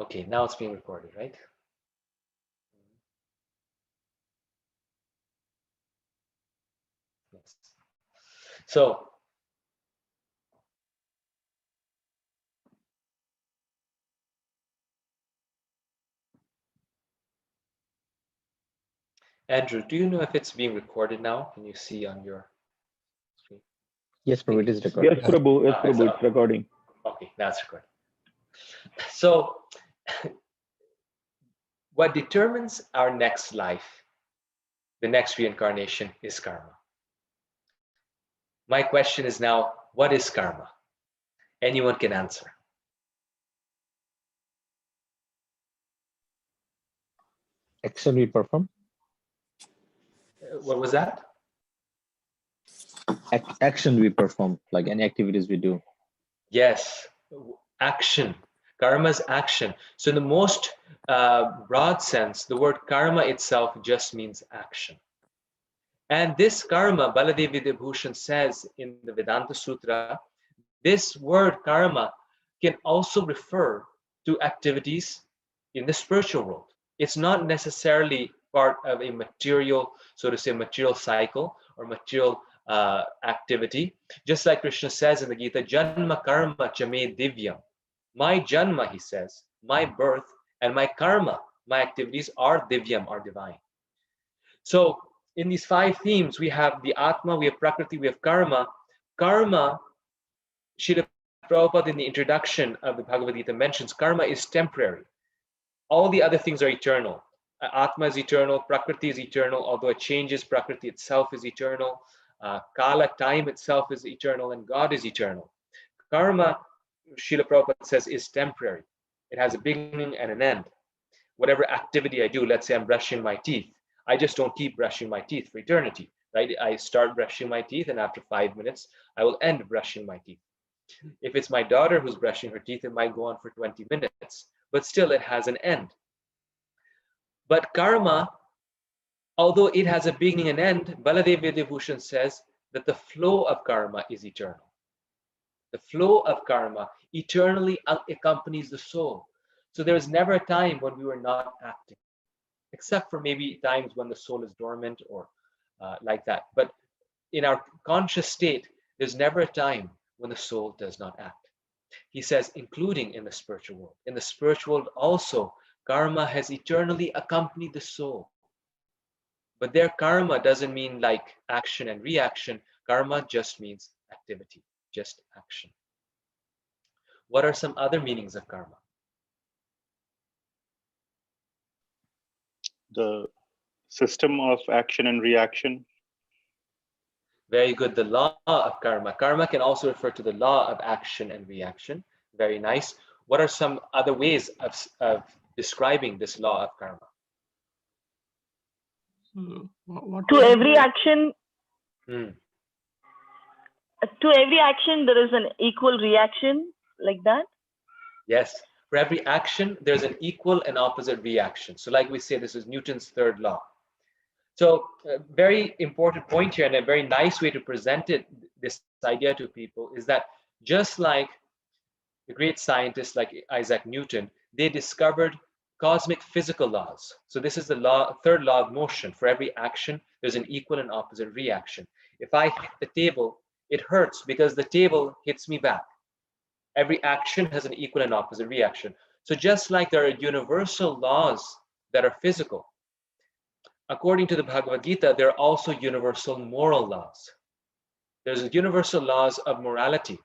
Okay, now it's being recorded, right? Yes. So, Andrew, do you know if it's being recorded now? Can you see on your screen? Yes, Prabhu, it is Yes, recorded. Prabhu. Yes, It's Prabhu. It's recording. okay, that's recorded. So, what determines our next life, the next reincarnation, is karma. My question is now, what is karma? Anyone can answer. Action we perform. What was that? Action we perform, like any activities we do. Yes, action. Karma is action. So, in the most broad sense, the word karma itself just means action. And this karma, Baladevi Vibhushan says in the Vedanta Sutra, this word karma can also refer to activities in the spiritual world. It's not necessarily part of a material, so to say, material cycle or material activity. Just like Krishna says in the Gita, Janma karma chame divyam. My janma, he says, my birth and my karma, my activities are divyam, are divine. So in these five themes, we have the Atma, we have Prakriti, we have Karma. Karma, Srila Prabhupada in the introduction of the Bhagavad Gita mentions, karma is temporary. All the other things are eternal. Atma is eternal, Prakriti is eternal, although it changes, Prakriti itself is eternal. Kala, time itself is eternal, and God is eternal. Karma, Srila Prabhupada says, is temporary. It has a beginning and an end. Whatever activity I do, let's say I'm brushing my teeth, I just don't keep brushing my teeth for eternity, right? I start brushing my teeth, and after 5 minutes, I will end brushing my teeth. If it's my daughter who's brushing her teeth, it might go on for 20 minutes, but still it has an end. But karma, although it has a beginning and end, Baladev Vedabhushan says that the flow of karma is eternal. The flow of karma eternally accompanies the soul. So there is never a time when we were not acting, except for maybe times when the soul is dormant or like that. But in our conscious state, there's never a time when the soul does not act. He says, including in the spiritual world. In the spiritual world also, karma has eternally accompanied the soul. But their karma doesn't mean like action and reaction. Karma just means activity, just action. What are some other meanings of karma? The system of action and reaction. Very good. The law of karma. Karma can also refer to the law of action and reaction. Very nice. What are some other ways of describing this law of karma? To every action, Hmm. to every action, there is an equal reaction, like that. Yes. For every action, there's an equal and opposite reaction. So, like we say, this is Newton's third law. So, a very important point here, and a very nice way to present it, this idea to people, is that just like the great scientists like Isaac Newton, they discovered cosmic physical laws. So this is the law, third law of motion. For every action, there's an equal and opposite reaction. If I hit the table, it hurts because the table hits me back. Every action has an equal and opposite reaction. So just like there are universal laws that are physical, according to the Bhagavad Gita, there are also universal moral laws. There's universal laws of morality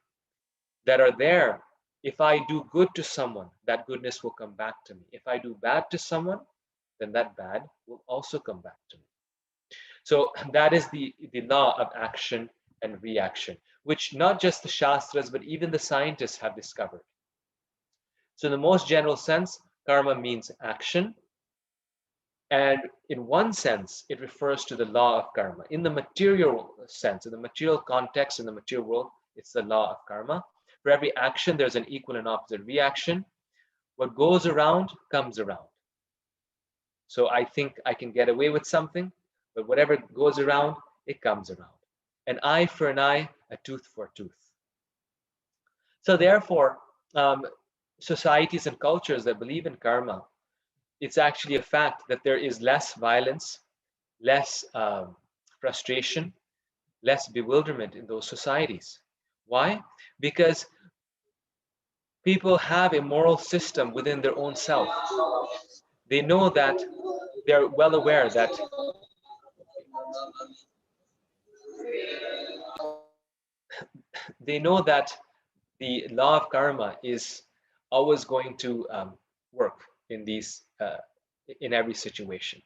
that are there. If I do good to someone, that goodness will come back to me. If I do bad to someone, then that bad will also come back to me. So that is the law of action and reaction, which not just the Shastras, but even the scientists have discovered. So in the most general sense, karma means action. And in one sense, it refers to the law of karma. In the material sense, in the material context, in the material world, it's the law of karma. For every action, there's an equal and opposite reaction. What goes around comes around. So I think I can get away with something, but whatever goes around, it comes around. An eye for an eye, a tooth for a tooth. So therefore, societies and cultures that believe in karma, it's actually a fact that there is less violence, less frustration, less bewilderment in those societies. Why? Because people have a moral system within their own self. They know that, they're well aware that they know that the law of karma is always going to work in these in every situation,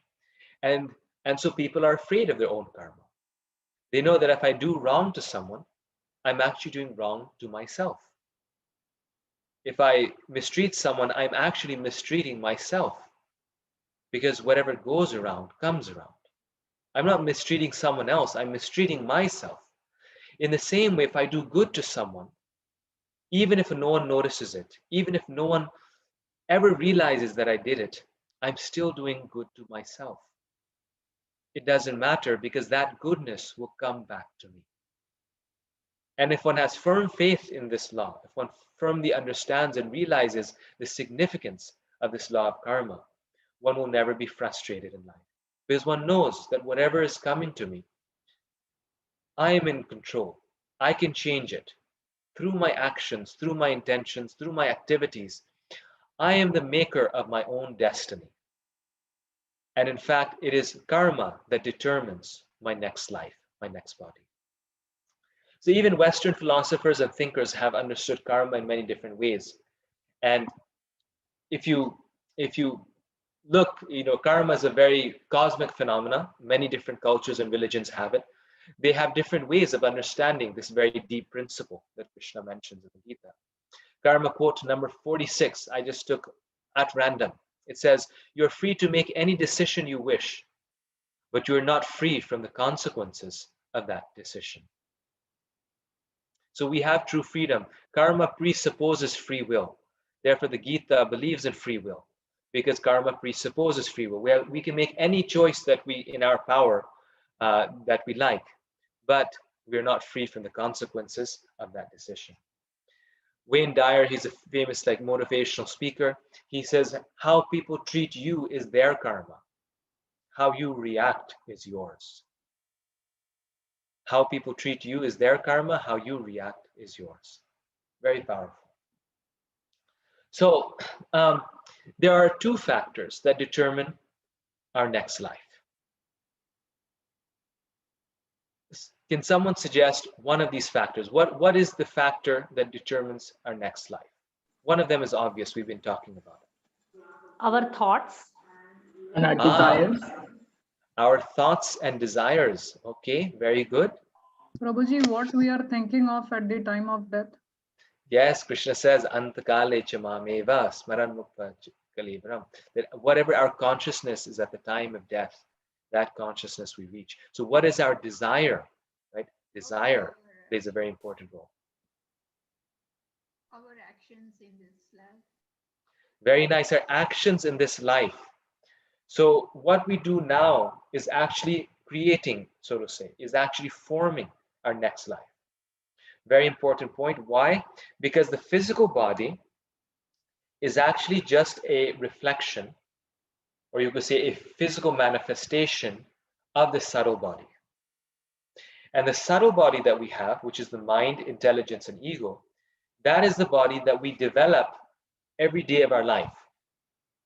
and so people are afraid of their own karma. They know that if I do wrong to someone, I'm actually doing wrong to myself. If I mistreat someone, I'm actually mistreating myself, because whatever goes around comes around. I'm not mistreating someone else, I'm mistreating myself. In the same way, if I do good to someone, even if no one notices it, even if no one ever realizes that I did it, I'm still doing good to myself. It doesn't matter, because that goodness will come back to me. And if one has firm faith in this law, if one firmly understands and realizes the significance of this law of karma, one will never be frustrated in life. Because one knows that whatever is coming to me, I am in control. I can change it through my actions, through my intentions, through my activities. I am the maker of my own destiny. And in fact, it is karma that determines my next life, my next body. So even Western philosophers and thinkers have understood karma in many different ways. And if you look, karma is a very cosmic phenomena. Many different cultures and religions have it. They have different ways of understanding this very deep principle that Krishna mentions in the Gita. Karma quote number 46, I just took at random. It says, "You're free to make any decision you wish, but you're not free from the consequences of that decision." So we have true freedom. Karma presupposes free will. Therefore, the Gita believes in free will, because karma presupposes free will. We can make any choice that we, in our power, that we like, but we're not free from the consequences of that decision. Wayne Dyer, he's a famous motivational speaker. He says, how people treat you is their karma. How you react is yours. How people treat you is their karma. How you react is yours. Very powerful. So there are two factors that determine our next life. Can someone suggest one of these factors? What is the factor that determines our next life? One of them is obvious. We've been talking about it. Our thoughts and our desires. Our thoughts and desires. Okay, very good. Prabhuji, what we are thinking of at the time of death? Yes, Krishna says, Antakale chamameva smaran mukta kalibram. That whatever our consciousness is at the time of death, that consciousness we reach. So what is our desire, right? Desire plays a very important role. Our actions in this life. Very nice. Our actions in this life. So what we do now is actually creating, so to say, is actually forming our next life. Very important point. Why? Because the physical body is actually just a reflection, or you could say a physical manifestation of the subtle body. And the subtle body that we have, which is the mind, intelligence, and ego, that is the body that we develop every day of our life.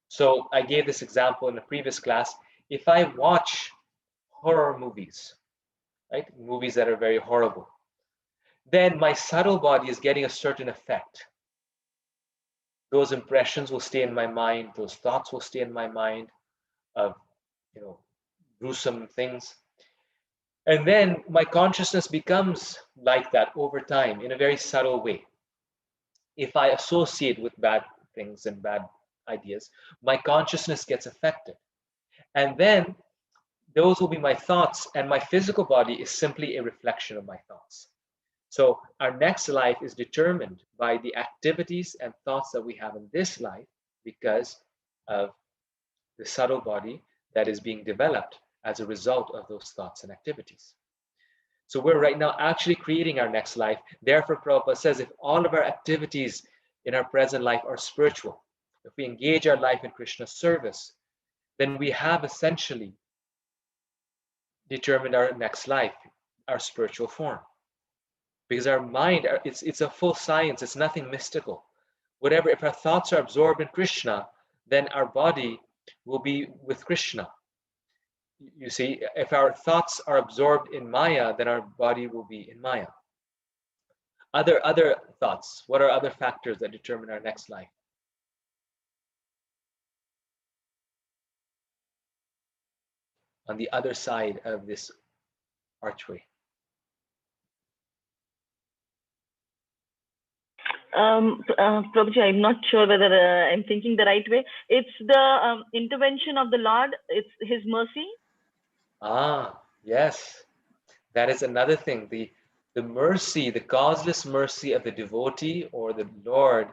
So I gave this example in a previous class. If I watch horror movies, right, movies that are very horrible, then my subtle body is getting a certain effect. Those impressions will stay in my mind, those thoughts will stay in my mind of, gruesome things. And then my consciousness becomes like that over time in a very subtle way. If I associate with bad things and bad ideas, my consciousness gets affected. And then those will be my thoughts, and my physical body is simply a reflection of my thoughts. So our next life is determined by the activities and thoughts that we have in this life, because of the subtle body that is being developed as a result of those thoughts and activities. So we're right now actually creating our next life. Therefore, Prabhupada says, if all of our activities in our present life are spiritual, if we engage our life in Krishna's service, then we have essentially determined our next life, our spiritual form. Because our mind, it's a full science, it's nothing mystical. Whatever, if our thoughts are absorbed in Krishna, then our body will be with Krishna. You see, if our thoughts are absorbed in Maya, then our body will be in Maya. Other thoughts, what are other factors that determine our next life? On the other side of this archway. Prabhuji, I'm not sure whether I'm thinking the right way. It's the intervention of the Lord. It's His mercy. Ah, yes. That is another thing. The mercy, the causeless mercy of the devotee or the Lord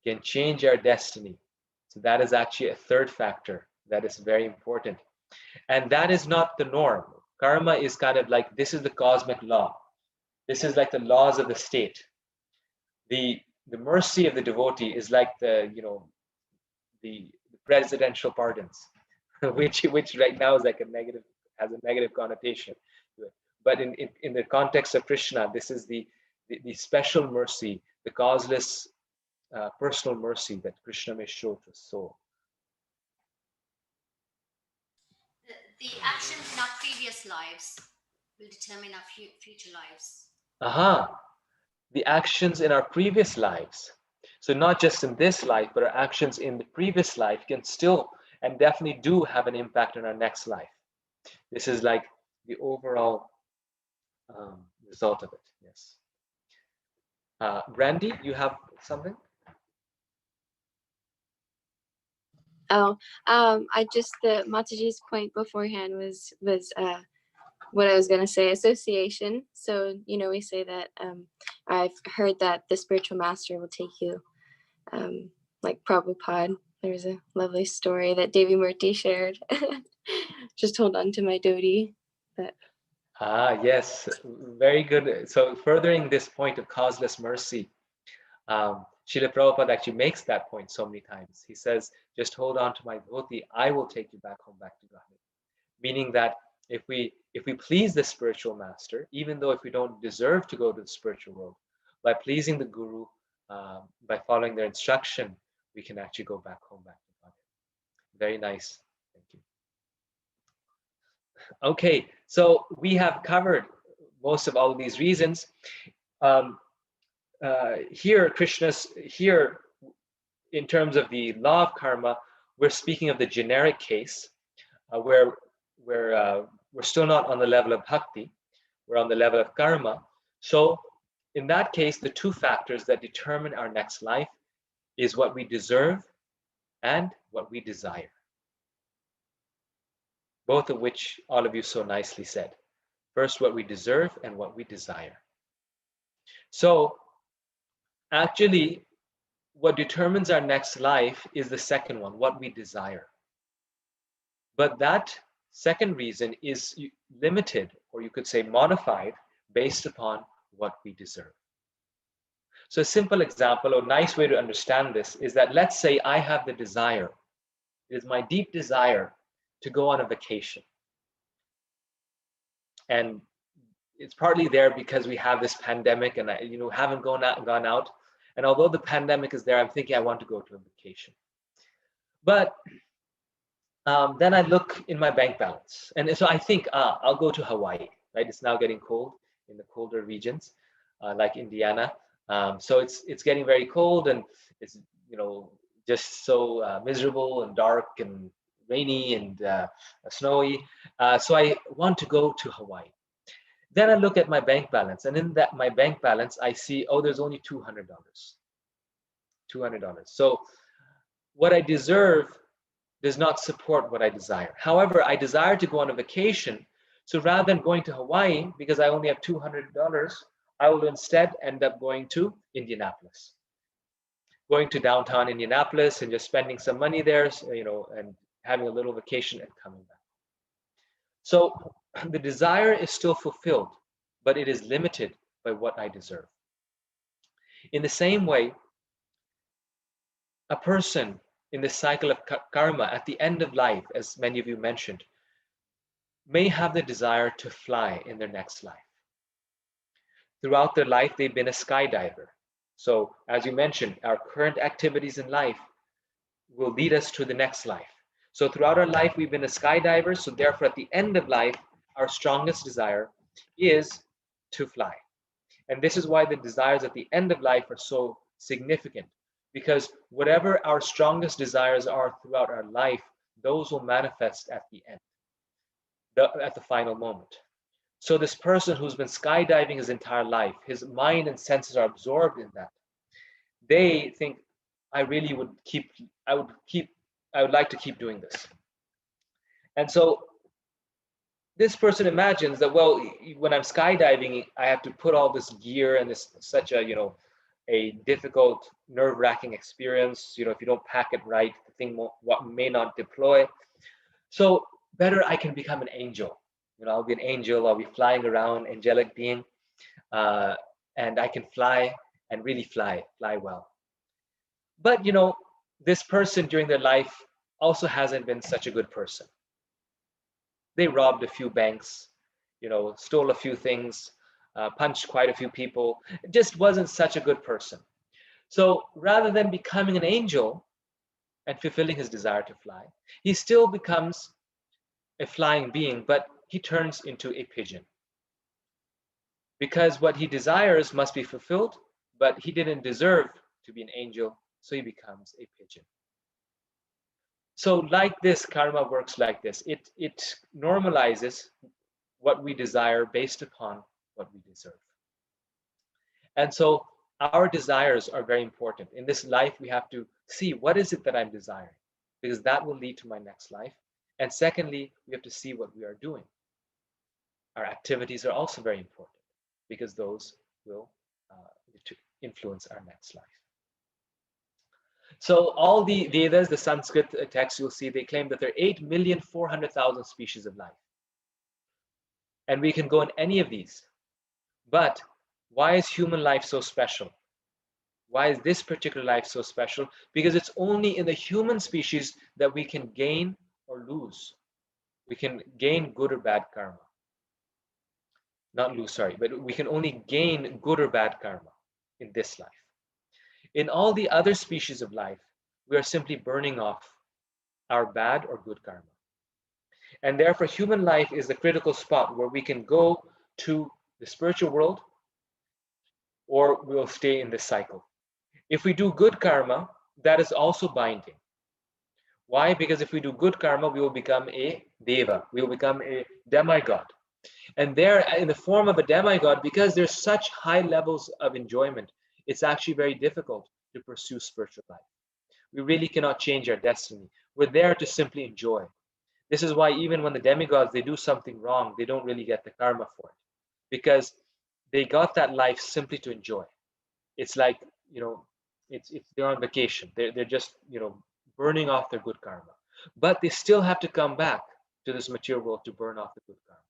can change our destiny. So that is actually a third factor that is very important. And that is not the norm. Karma is kind of like, this is the cosmic law. This is like the laws of the state. The mercy of the devotee is like the presidential pardons, which right now is like has a negative connotation to it. But in the context of Krishna, this is the special mercy, the causeless personal mercy that Krishna may show to his soul. The actions in our previous lives will determine our future lives. Aha, the actions in our previous lives. So not just in this life, but our actions in the previous life can still and definitely do have an impact on our next life. This is like the overall result of it. Yes. Brandy, you have something? Oh, I just, the Mataji's point beforehand was what I was going to say, association. So, we say that I've heard that the spiritual master will take you, like Prabhupada. There's a lovely story that Devi Murti shared. Just hold on to my dhoti. Yes, very good. So furthering this point of causeless mercy, Srila Prabhupada actually makes that point so many times. He says, just hold on to my dhoti, I will take you back home, back to Godhead. Meaning that if we please the spiritual master, even though if we don't deserve to go to the spiritual world, by pleasing the guru, by following their instruction, we can actually go back home, back to Godhead. Very nice. Thank you. Okay, so we have covered most of all of these reasons. Here, in terms of the law of karma, we're speaking of the generic case where we're still not on the level of bhakti, we're on the level of karma. So in that case, the two factors that determine our next life is what we deserve and what we desire. Both of which all of you so nicely said. First, what we deserve and what we desire. So actually, what determines our next life is the second one, what we desire. But that second reason is limited, or you could say modified, based upon what we deserve. So a simple example, or nice way to understand this, is that let's say I have the desire, it is my deep desire to go on a vacation. And it's partly there because we have this pandemic and I haven't gone out. And although the pandemic is there, I'm thinking I want to go to a vacation. But then I look in my bank balance. And so I think, I'll go to Hawaii, right? It's now getting cold in the colder regions, like Indiana. So it's getting very cold and it's, just so miserable and dark and rainy and snowy. So I want to go to Hawaii. Then I look at my bank balance, and in my bank balance, I see, there's only $200. $200. So what I deserve does not support what I desire. However, I desire to go on a vacation. So rather than going to Hawaii, because I only have $200, I will instead end up going to Indianapolis. Going to downtown Indianapolis and just spending some money there, and having a little vacation and coming back. So the desire is still fulfilled, but it is limited by what I deserve. In the same way, a person in this cycle of karma at the end of life, as many of you mentioned, may have the desire to fly in their next life. Throughout their life, they've been a skydiver. So, as you mentioned, our current activities in life will lead us to the next life. So, throughout our life, we've been a skydiver. So, therefore, at the end of life, our strongest desire is to fly. And this is why the desires at the end of life are so significant, because whatever our strongest desires are throughout our life, those will manifest at the end, at the final moment. So this person who's been skydiving his entire life, his mind and senses are absorbed in that. They think, I would like to keep doing this. And so this person imagines that, well, when I'm skydiving, I have to put all this gear and this such a difficult, nerve-wracking experience. If you don't pack it right, the thing may not deploy. So better I can become an angel. I'll be an angel. I'll be flying around, angelic being, and I can fly and really fly well. But this person during their life also hasn't been such a good person. They robbed a few banks, stole a few things, punched quite a few people. It just wasn't such a good person. So rather than becoming an angel and fulfilling his desire to fly, he still becomes a flying being, but he turns into a pigeon. Because what he desires must be fulfilled, but he didn't deserve to be an angel, so he becomes a pigeon. So like this, karma works like this. It normalizes what we desire based upon what we deserve. And so our desires are very important. In this life, we have to see what is it that I'm desiring, because that will lead to my next life. And secondly, we have to see what we are doing. Our activities are also very important, because those will influence our next life. So all the Vedas, the Sanskrit texts, you'll see they claim that there are 8,400,000 species of life. And we can go in any of these. But why is human life so special? Why is this particular life so special? Because it's only in the human species that we can gain or lose. We can gain good or bad karma. Not lose, sorry, but we can only gain good or bad karma in this life. In all the other species of life, we are simply burning off our bad or good karma. And therefore, human life is the critical spot where we can go to the spiritual world, or we'll stay in this cycle. If we do good karma, that is also binding. Why? Because if we do good karma, we will become a deva, we will become a demigod. And there, in the form of a demigod, because there's such high levels of enjoyment, it's actually very difficult to pursue spiritual life. We really cannot change our destiny. We're there to simply enjoy. This is why even when the demigods, they do something wrong, they don't really get the karma for it, because they got that life simply to enjoy. It's like, they're on vacation. They're just, burning off their good karma. But they still have to come back to this material world to burn off the good karma.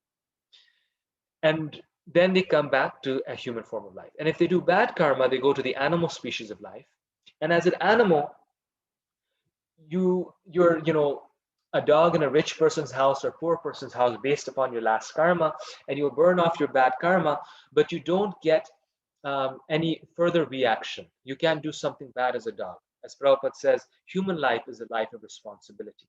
And then they come back to a human form of life. And if they do bad karma, they go to the animal species of life. And as an animal, you're a dog in a rich person's house or a poor person's house based upon your last karma, and you'll burn off your bad karma, but you don't get any further reaction. You can't do something bad as a dog. As Prabhupada says, human life is a life of responsibility.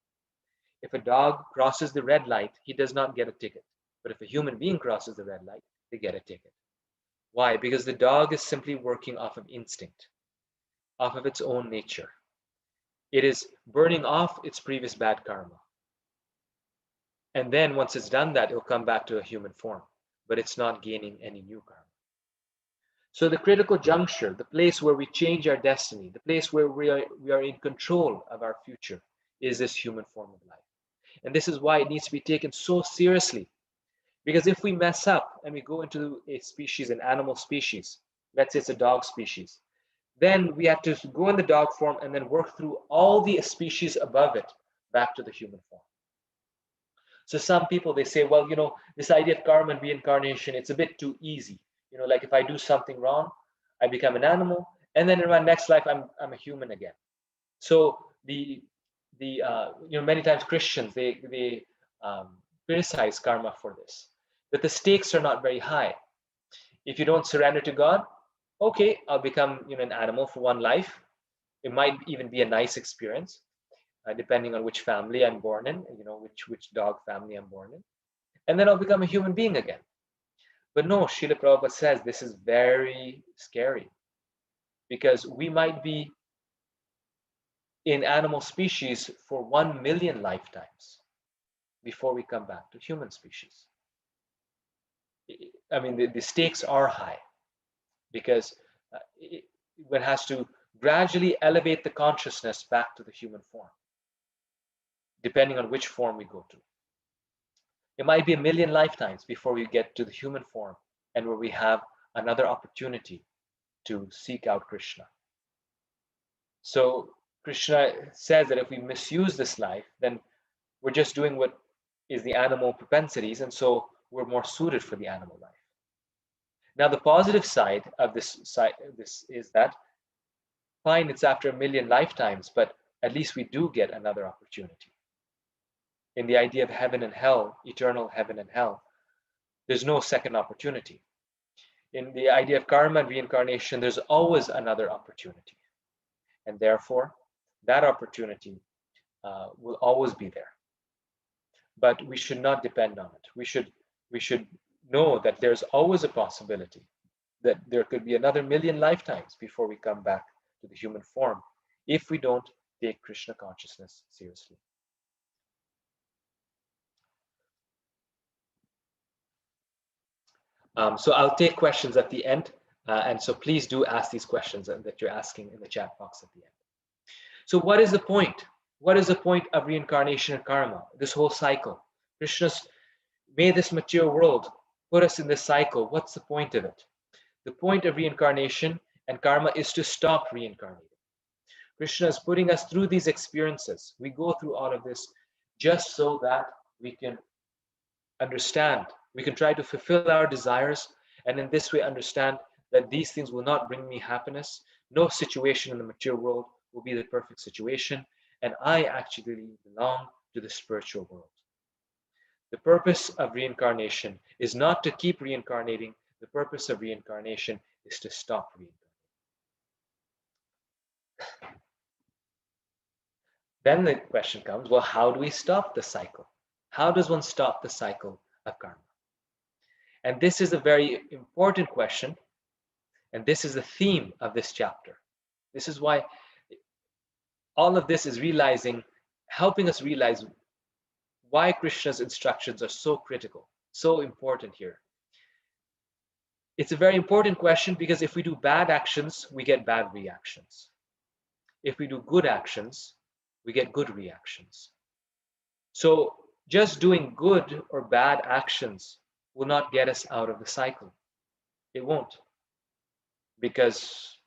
If a dog crosses the red light, he does not get a ticket. But if a human being crosses the red light, they get a ticket. Why? Because the dog is simply working off of instinct, off of its own nature. It is burning off its previous bad karma. And then once it's done that, it'll come back to a human form, but it's not gaining any new karma. So the critical juncture, the place where we change our destiny, the place where we are in control of our future, is this human form of life. And this is why it needs to be taken so seriously. Because if we mess up and we go into a species, an animal species, let's say it's a dog species, then we have to go in the dog form and then work through all the species above it back to the human form. So some people, they say, well, this idea of karma and reincarnation, it's a bit too easy. Like if I do something wrong, I become an animal, and then in my next life, I'm a human again. So many times Christians they criticize karma for this, that the stakes are not very high. If you don't surrender to God, okay, I'll become an animal for one life. It might even be a nice experience, depending on which family I'm born in, which dog family I'm born in, and then I'll become a human being again. But no, Srila Prabhupada says this is very scary, because we might be in animal species for 1 million lifetimes before we come back to human species. I mean, the stakes are high, because one has to gradually elevate the consciousness back to the human form, depending on which form we go to. It might be 1 million lifetimes before we get to the human form, and where we have another opportunity to seek out Krishna. So Krishna says that if we misuse this life, then we're just doing what is the animal propensities, and so we're more suited for the animal life. Now, the positive side of this is that, fine, it's after 1 million lifetimes, but at least we do get another opportunity. In the idea of heaven and hell, eternal heaven and hell, there's no second opportunity. In the idea of karma and reincarnation, there's always another opportunity. And therefore, that opportunity will always be there. But we should not depend on it. We should know that there's always a possibility that there could be another 1 million lifetimes before we come back to the human form, if we don't take Krishna consciousness seriously. So I'll take questions at the end, and so please do ask these questions that you're asking in the chat box at the end. So what is the point? What is the point of reincarnation and karma? This whole cycle. Krishna's made this material world, put us in this cycle. What's the point of it? The point of reincarnation and karma is to stop reincarnating. Krishna is putting us through these experiences. We go through all of this just so that we can understand. We can try to fulfill our desires, and in this way understand that these things will not bring me happiness. No situation in the material world will be the perfect situation, and I actually belong to the spiritual world. The purpose of reincarnation is not to keep reincarnating. The purpose of reincarnation is to stop reincarnating. Then the question comes, well, how do we stop the cycle? How does one stop the cycle of karma? And this is a very important question, and this is the theme of this chapter. This is why all of this is helping us realize why Krishna's instructions are so critical, so important here. It's a very important question because if we do bad actions, we get bad reactions. If we do good actions, we get good reactions. So just doing good or bad actions will not get us out of the cycle. It won't. Because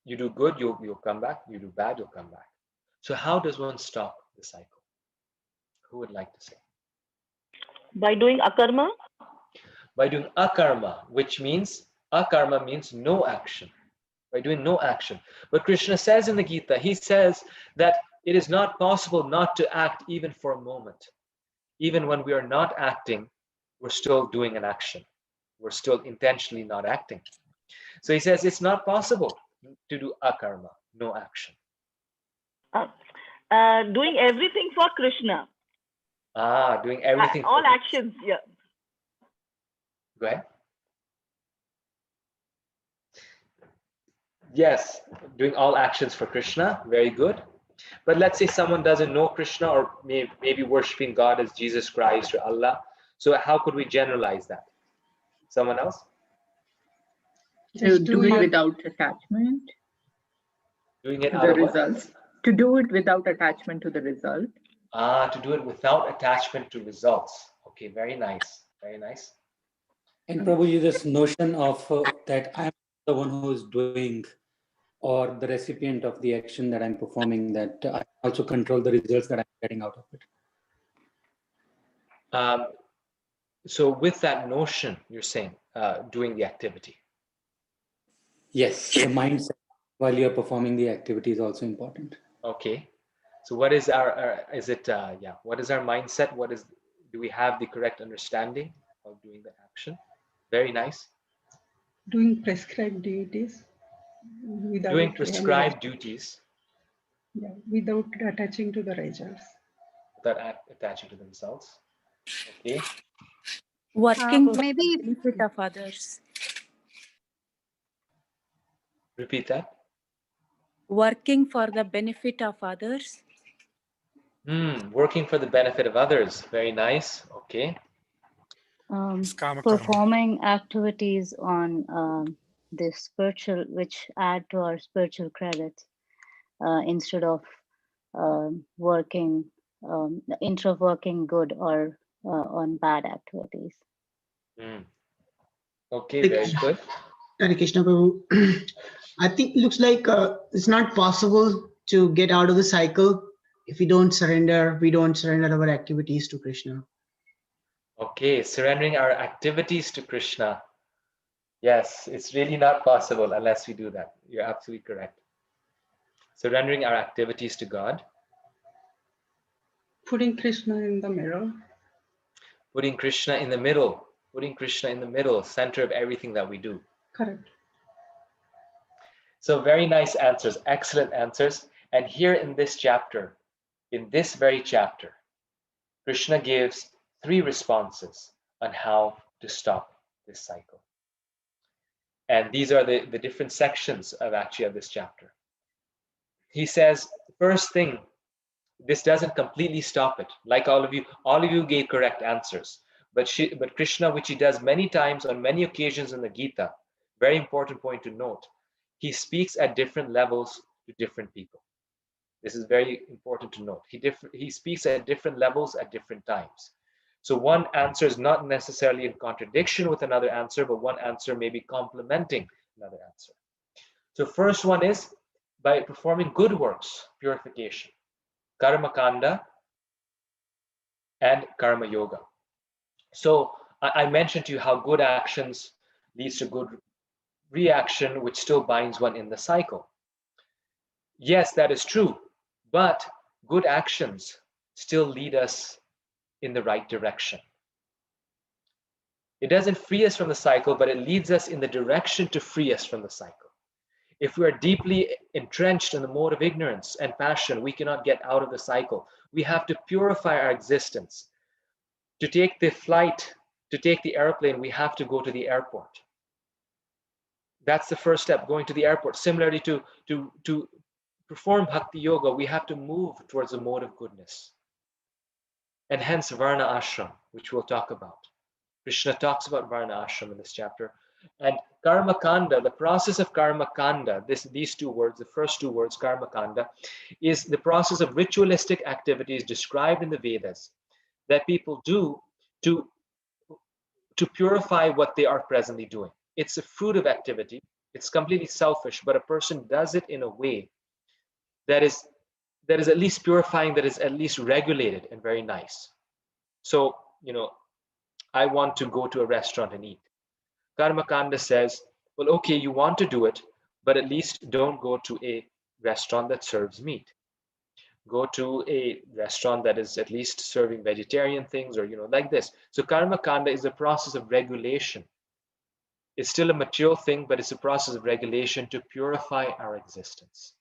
you do good, you'll come back. You do bad, you'll come back. So how does one stop the cycle? Who would like to say? By doing akarma? By doing akarma, which means, akarma means no action. By doing no action. But Krishna says in the Gita, he says that it is not possible not to act even for a moment. Even when we are not acting, we're still doing an action. We're still intentionally not acting. So he says it's not possible to do akarma, no action. Doing everything for Krishna. Doing everything. All actions, yeah. Go ahead. Yes, doing all actions for Krishna, very good. But let's say someone doesn't know Krishna, or maybe worshiping God as Jesus Christ or Allah. So how could we generalize that? Someone else? To do it without attachment. Doing it to out the of what? results. To do it without attachment to the result. To do it without attachment to results. Okay, very nice, very nice. And Prabhuji, this notion of that I'm the one who is doing, or the recipient of the action that I'm performing, that I also control the results that I'm getting out of it. So with that notion, you're saying doing the activity. Yes, the mindset while you're performing the activity is also important. Okay. So what is is it, what is our mindset? Do we have the correct understanding of doing the action? Very nice. Doing prescribed duties without Doing any prescribed duties without attaching to the results. without attaching to themselves. Okay. Working for Maybe the benefit of others. Repeat that. Working for the benefit of others. Working for the benefit of others. Very nice. Okay. Performing activities on the spiritual, which add to our spiritual credits, instead of working good or on bad activities. Okay, very good. Hare Krishna Prabhu. I think it looks like it's not possible to get out of the cycle if we don't surrender our activities to Krishna. Okay, surrendering our activities to Krishna. Yes, it's really not possible unless we do that. You're absolutely correct. Surrendering our activities to God. Putting Krishna in the middle. Putting Krishna in the middle. Putting Krishna in the middle, center of everything that we do. Correct. So very nice answers, excellent answers. And here in this chapter, in this very chapter, Krishna gives 3 responses on how to stop this cycle. And these are the different sections of this chapter. He says, first thing, this doesn't completely stop it. Like all of you gave correct answers. But Krishna, which he does many times on many occasions in the Gita, very important point to note, he speaks at different levels to different people. This is very important to note. He speaks at different levels at different times. So one answer is not necessarily in contradiction with another answer, but one answer may be complementing another answer. So first one is by performing good works, purification, karma kanda and karma yoga. So I mentioned to you how good actions leads to good reaction, which still binds one in the cycle. Yes, that is true, but good actions still lead us in the right direction. It doesn't free us from the cycle, but it leads us in the direction to free us from the cycle. If we are deeply entrenched in the mode of ignorance and passion, we cannot get out of the cycle. We have to purify our existence. To take the flight, to take the airplane, we have to go to the airport. That's the first step, going to the airport. Similarly, to perform bhakti yoga, we have to move towards a mode of goodness. And hence Varna Ashram, which we'll talk about. Krishna talks about Varna Ashram in this chapter. And Karma Kanda, the process of Karma Kanda, these 2 words, the first 2 words, Karma Kanda, is the process of ritualistic activities described in the Vedas that people do to purify what they are presently doing. It's a fruit of activity. It's completely selfish, but a person does it in a way that is at least purifying, that is at least regulated and very nice. So, I want to go to a restaurant and eat. Karma Kanda says, well, okay, you want to do it, but at least don't go to a restaurant that serves meat. Go to a restaurant that is at least serving vegetarian things, or like this. So Karma Kanda is a process of regulation. It's still a material thing, but it's a process of regulation to purify our existence.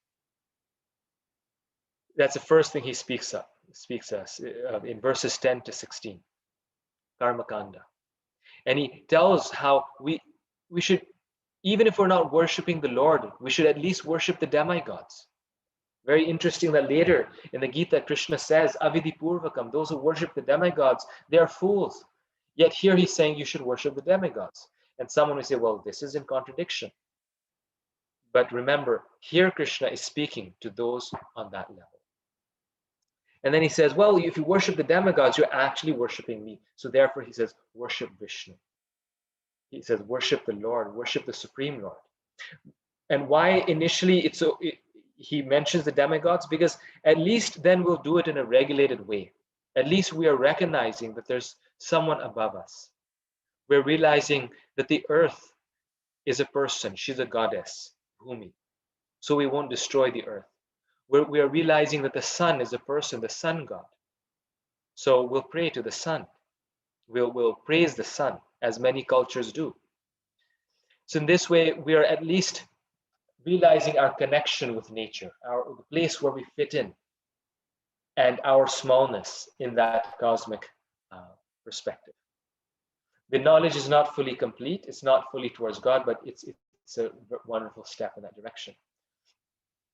That's the first thing he speaks us in verses 10 to 16. Karma Kanda. And he tells how we should, even if we're not worshiping the Lord, we should at least worship the demigods. Very interesting that later in the Gita, Krishna says, Avidhi Purvakam, those who worship the demigods, they are fools. Yet here he's saying you should worship the demigods. And someone will say, well, this is in contradiction. But remember, here Krishna is speaking to those on that level. And then he says, well, if you worship the demigods, you're actually worshiping me. So therefore he says, worship Vishnu. He says, worship the Lord, worship the Supreme Lord. And why initially he mentions the demigods? Because at least then we'll do it in a regulated way. At least we are recognizing that there's someone above us. We're realizing that the earth is a person. She's a goddess, Bhumi. So we won't destroy the earth. We are realizing that the sun is a person, the sun god. So we'll pray to the sun. We'll praise the sun, as many cultures do. So in this way, we are at least realizing our connection with nature, the place where we fit in, and our smallness in that cosmic perspective. The knowledge is not fully complete, it's not fully towards God, but it's a wonderful step in that direction.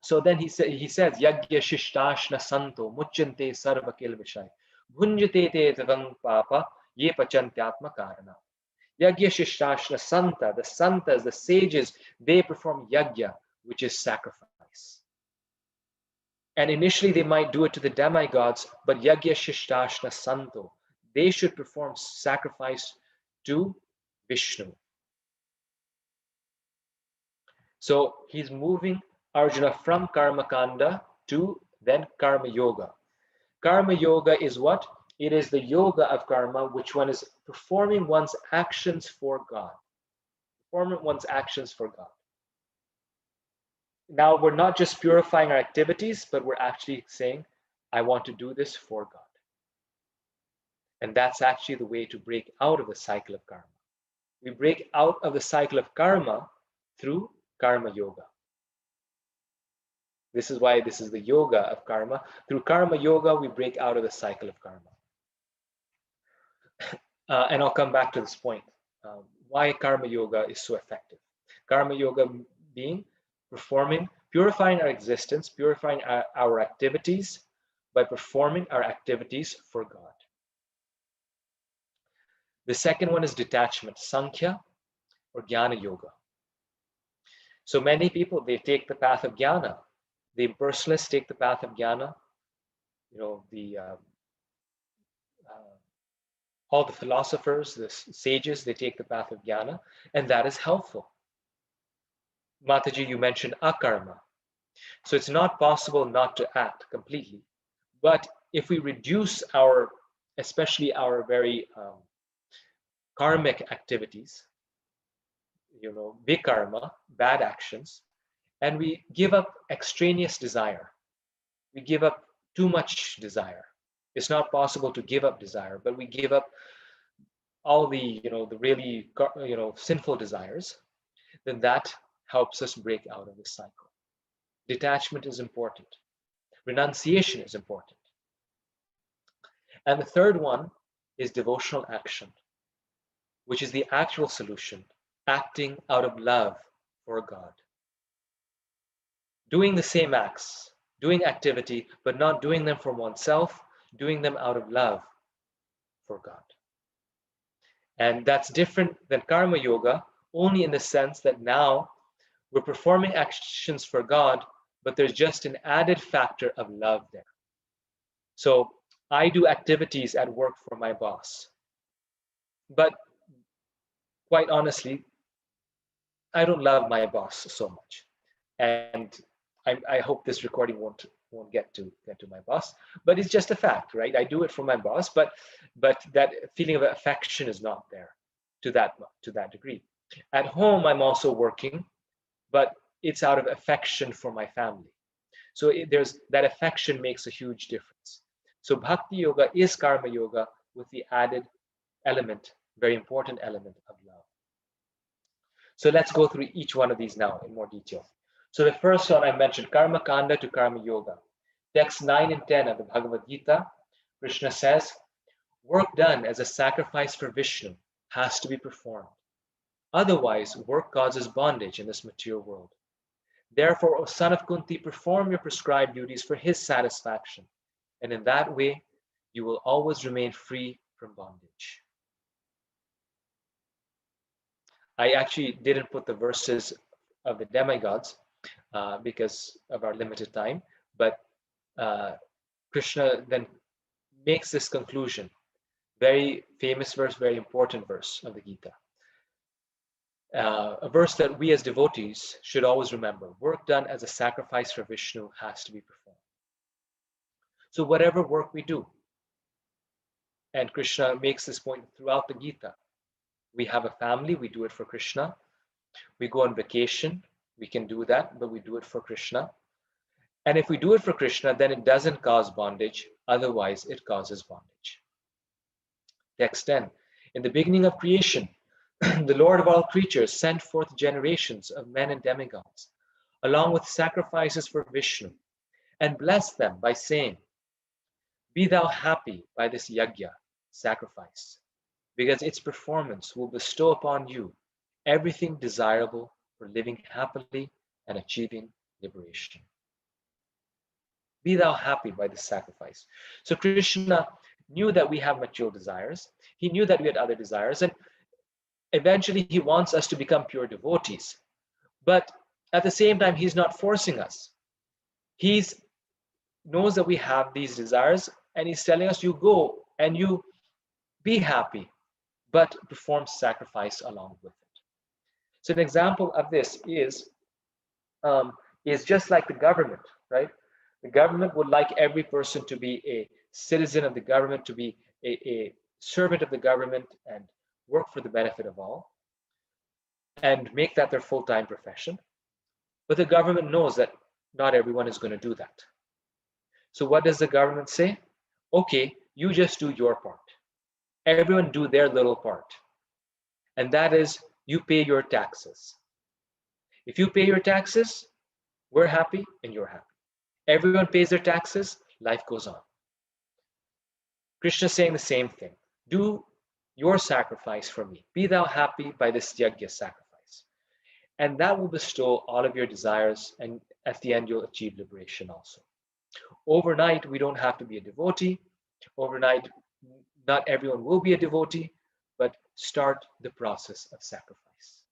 So then he says, Yagya Shishtashna Santo Muchante Sarva Kilvishay Bhunjate Te Tavang Papa Ye Pachantyatma Karana. Yagya Shishtashna Santa, the Santas, the sages, they perform Yagya, which is sacrifice. And initially they might do it to the demigods, but Yagya Shishtashna Santo, they should perform sacrifice to Vishnu. So he's moving Arjuna from Karma Kanda to then Karma Yoga. Karma Yoga is what? It is the yoga of karma, which one is performing one's actions for God. Performing one's actions for God. Now we're not just purifying our activities, but we're actually saying, I want to do this for God. And that's actually the way to break out of the cycle of karma. We break out of the cycle of karma through Karma Yoga. This is why this is the yoga of karma. Through Karma Yoga, we break out of the cycle of karma. And I'll come back to this point, why Karma Yoga is so effective. Karma Yoga being performing, purifying our existence, purifying our activities by performing our activities for God. The second one is detachment, Sankhya or Jnana Yoga. So many people, they take the path of Jnana. The impersonalists take the path of Jnana. All the philosophers, the sages, they take the path of Jnana, and that is helpful. Mataji, you mentioned akarma. So it's not possible not to act completely. But if we reduce especially our very karmic activities, vikarma, bad actions, and we give up extraneous desire. We give up too much desire. It's not possible to give up desire, but we give up all the really sinful desires, then that helps us break out of this cycle. Detachment is important. Renunciation is important. And the third one is devotional action, which is the actual solution, acting out of love for God. Doing the same acts, doing activity, but not doing them for oneself, doing them out of love for God. And that's different than Karma Yoga, only in the sense that now we're performing actions for God, but there's just an added factor of love there. So I do activities at work for my boss, but quite honestly, I don't love my boss so much. And I hope this recording won't get to my boss, but it's just a fact, right? I do it for my boss, but that feeling of affection is not there to that degree. At home, I'm also working, but it's out of affection for my family. So there's that affection makes a huge difference. So Bhakti Yoga is Karma Yoga with the added element, very important element of love. So let's go through each one of these now in more detail. So the first one I mentioned, Karma Kanda to Karma Yoga. Texts 9 and 10 of the Bhagavad Gita, Krishna says, work done as a sacrifice for Vishnu has to be performed. Otherwise, work causes bondage in this material world. Therefore, O son of Kunti, perform your prescribed duties for his satisfaction, and in that way, you will always remain free from bondage. I actually didn't put the verses of the demigods because of our limited time, but Krishna then makes this conclusion. Very famous verse, very important verse of the Gita. A verse that we as devotees should always remember. Work done as a sacrifice for Vishnu has to be performed. So whatever work we do, and Krishna makes this point throughout the Gita. We have a family, we do it for Krishna. We go on vacation, we can do that, but we do it for Krishna. And if we do it for Krishna, then it doesn't cause bondage. Otherwise, it causes bondage. Text 10. In the beginning of creation, the Lord of all creatures sent forth generations of men and demigods, along with sacrifices for Vishnu, and blessed them by saying, "Be thou happy by this yajna," sacrifice, because its performance will bestow upon you everything desirable for living happily and achieving liberation. Be thou happy by this sacrifice. So Krishna knew that we have material desires. He knew that we had other desires, and eventually he wants us to become pure devotees. But at the same time, he's not forcing us. He knows that we have these desires, and he's telling us, you go and you be happy, but perform sacrifice along with it. So an example of this is just like the government, right? The government would like every person to be a citizen of the government, to be a servant of the government and work for the benefit of all and make that their full-time profession. But the government knows that not everyone is going to do that. So what does the government say? Okay, you just do your part. Everyone do their little part. And that is, you pay your taxes. If you pay your taxes, we're happy and you're happy. Everyone pays their taxes, life goes on. Krishna is saying the same thing. Do your sacrifice for me. Be thou happy by this yajna sacrifice. And that will bestow all of your desires, and at the end you'll achieve liberation also. Overnight, we don't have to be a devotee. Overnight, not everyone will be a devotee, but start the process of sacrifice.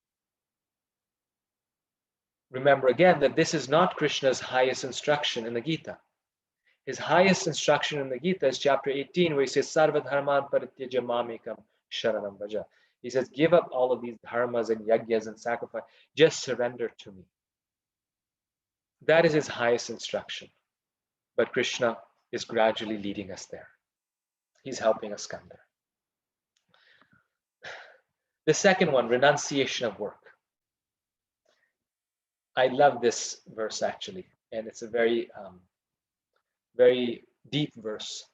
Remember again that this is not Krishna's highest instruction in the Gita. His highest instruction in the Gita is chapter 18, where he says, Sarva dharman parityaja mamekam sharanam vaja. He says, give up all of these dharmas and yajnas and sacrifice. Just surrender to me. That is his highest instruction. But Krishna is gradually leading us there. He's helping us come there. The second one, renunciation of work. I love this verse actually, and it's a very, very deep verse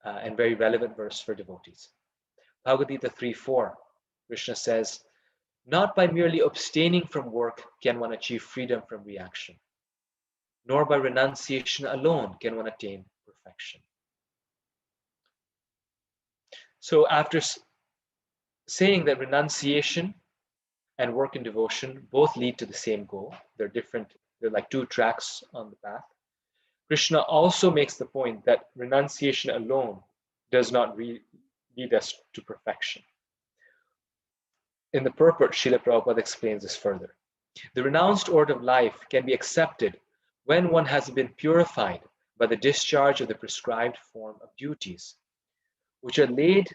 and very relevant verse for devotees. Bhagavad Gita 3:4, Krishna says, not by merely abstaining from work can one achieve freedom from reaction, nor by renunciation alone can one attain perfection. So after saying that renunciation and work and devotion both lead to the same goal, they're different, they're like two tracks on the path, Krishna also makes the point that renunciation alone does not lead us to perfection. In the purport, Srila Prabhupada explains this further. The renounced order of life can be accepted when one has been purified by the discharge of the prescribed form of duties, which are laid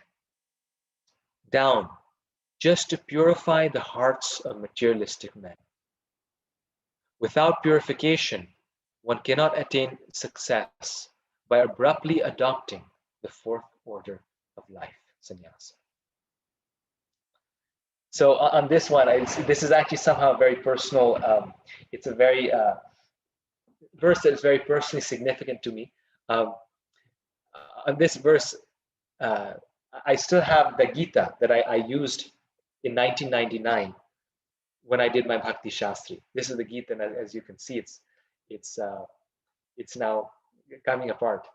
down just to purify the hearts of materialistic men. Without purification, one cannot attain success by abruptly adopting the fourth order of life, sannyasa. So on this one, this is actually somehow very personal. It's a very verse that is very personally significant to me. On this verse, I still have the Gita that I used in 1999 when I did my Bhakti Shastri. This is the Gita, and as you can see, it's now coming apart.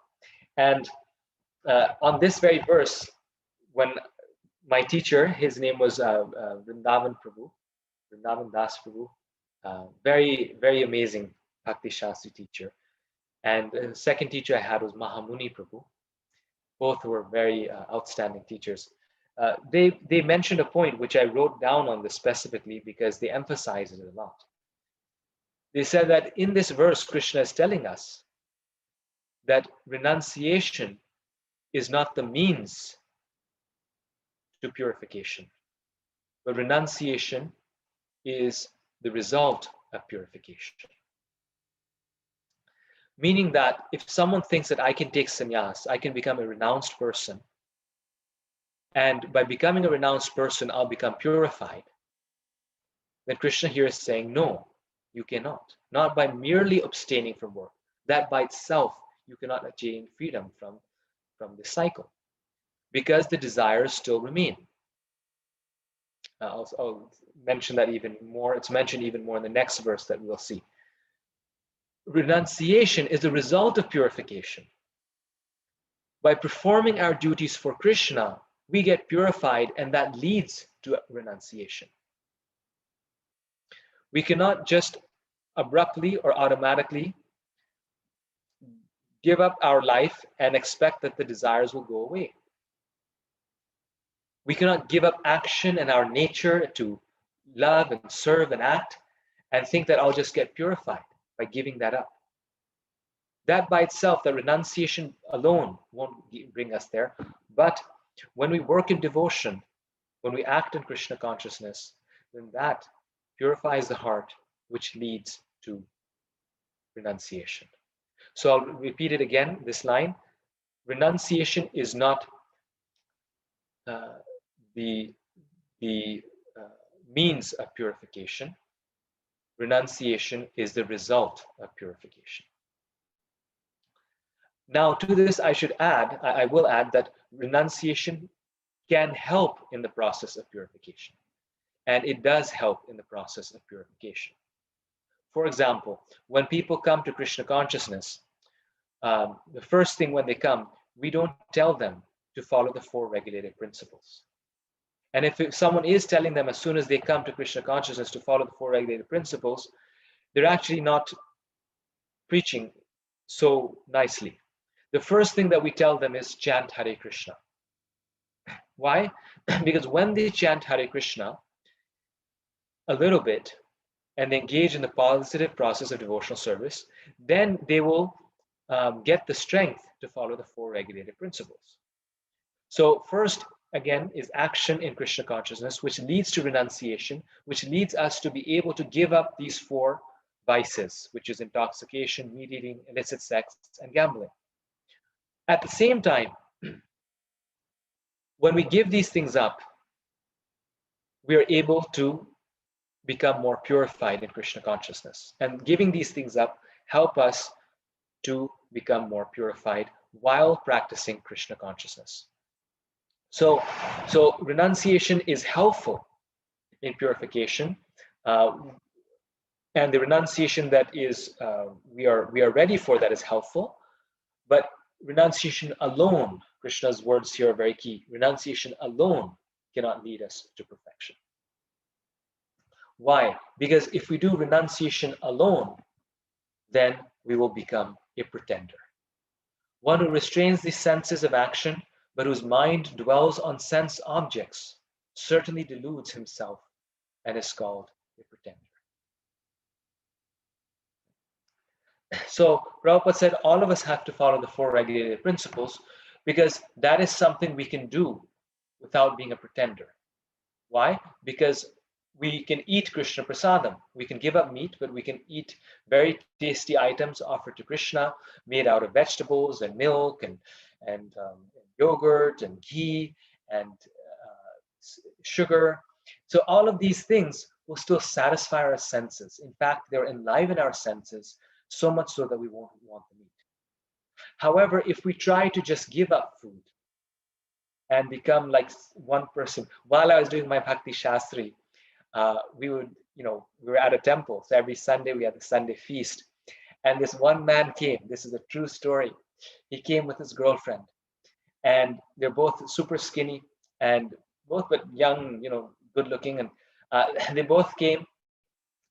And on this very verse, when my teacher, his name was Vrindavan Das Prabhu, very, very amazing Bhakti Shastri teacher. And the second teacher I had was Mahamuni Prabhu. Both were very outstanding teachers. They mentioned a point which I wrote down on this specifically because they emphasize it a lot. They said that in this verse, Krishna is telling us that renunciation is not the means to purification, but renunciation is the result of purification. Meaning that if someone thinks that I can take sannyas, I can become a renounced person, and by becoming a renounced person, I'll become purified, then Krishna here is saying, no, You cannot. Not by merely abstaining from work. That by itself, you cannot attain freedom from this cycle, because the desires still remain. I'll mention that even more. It's mentioned even more in the next verse that we'll see. Renunciation is the result of purification. By performing our duties for Krishna, we get purified, and that leads to renunciation. We cannot just abruptly or automatically give up our life and expect that the desires will go away. We cannot give up action and our nature to love and serve and act and think that I'll just get purified by giving that up. That by itself, the renunciation alone won't bring us there. But when we work in devotion, when we act in Krishna consciousness, then that purifies the heart, which leads to renunciation. So I'll repeat it again, this line. Renunciation is not the means of purification. Renunciation is the result of purification. Now, to this, I will add that renunciation can help in the process of purification. And it does help in the process of purification. For example, when people come to Krishna consciousness, the first thing when they come, we don't tell them to follow the 4 regulated principles. And if someone is telling them as soon as they come to Krishna consciousness to follow the 4 regulated principles, they're actually not preaching so nicely. The first thing that we tell them is chant Hare Krishna. Why? Because when they chant Hare Krishna a little bit and engage in the positive process of devotional service, then they will get the strength to follow the 4 regulated principles. So first, again, is action in Krishna consciousness, which leads to renunciation, which leads us to be able to give up these 4 vices, which is intoxication, meat eating, illicit sex, and gambling. At the same time, when we give these things up, we are able to become more purified in Krishna consciousness. And giving these things up help us to become more purified while practicing Krishna consciousness. So renunciation is helpful in purification, and the renunciation that is we are ready for that is helpful. But renunciation alone, Krishna's words here are very key. Renunciation alone cannot lead us to perfection. Why? Because if we do renunciation alone, then we will become a pretender. One who restrains the senses of action, but whose mind dwells on sense objects, certainly deludes himself and is called a pretender. So Prabhupada said all of us have to follow the 4 regulated principles, because that is something we can do without being a pretender. Why? Because we can eat Krishna prasadam. We can give up meat, but we can eat very tasty items offered to Krishna, made out of vegetables and milk and yogurt and ghee and sugar. So all of these things will still satisfy our senses. In fact, they'll enliven our senses so much so that we won't want them eat. However, if we try to just give up food and become like one person, while I was doing my Bhakti Shastri, we were at a temple. So every Sunday we had the Sunday feast. And this one man came. This is a true story. He came with his girlfriend. And they're both super skinny and both but young, good looking. And they both came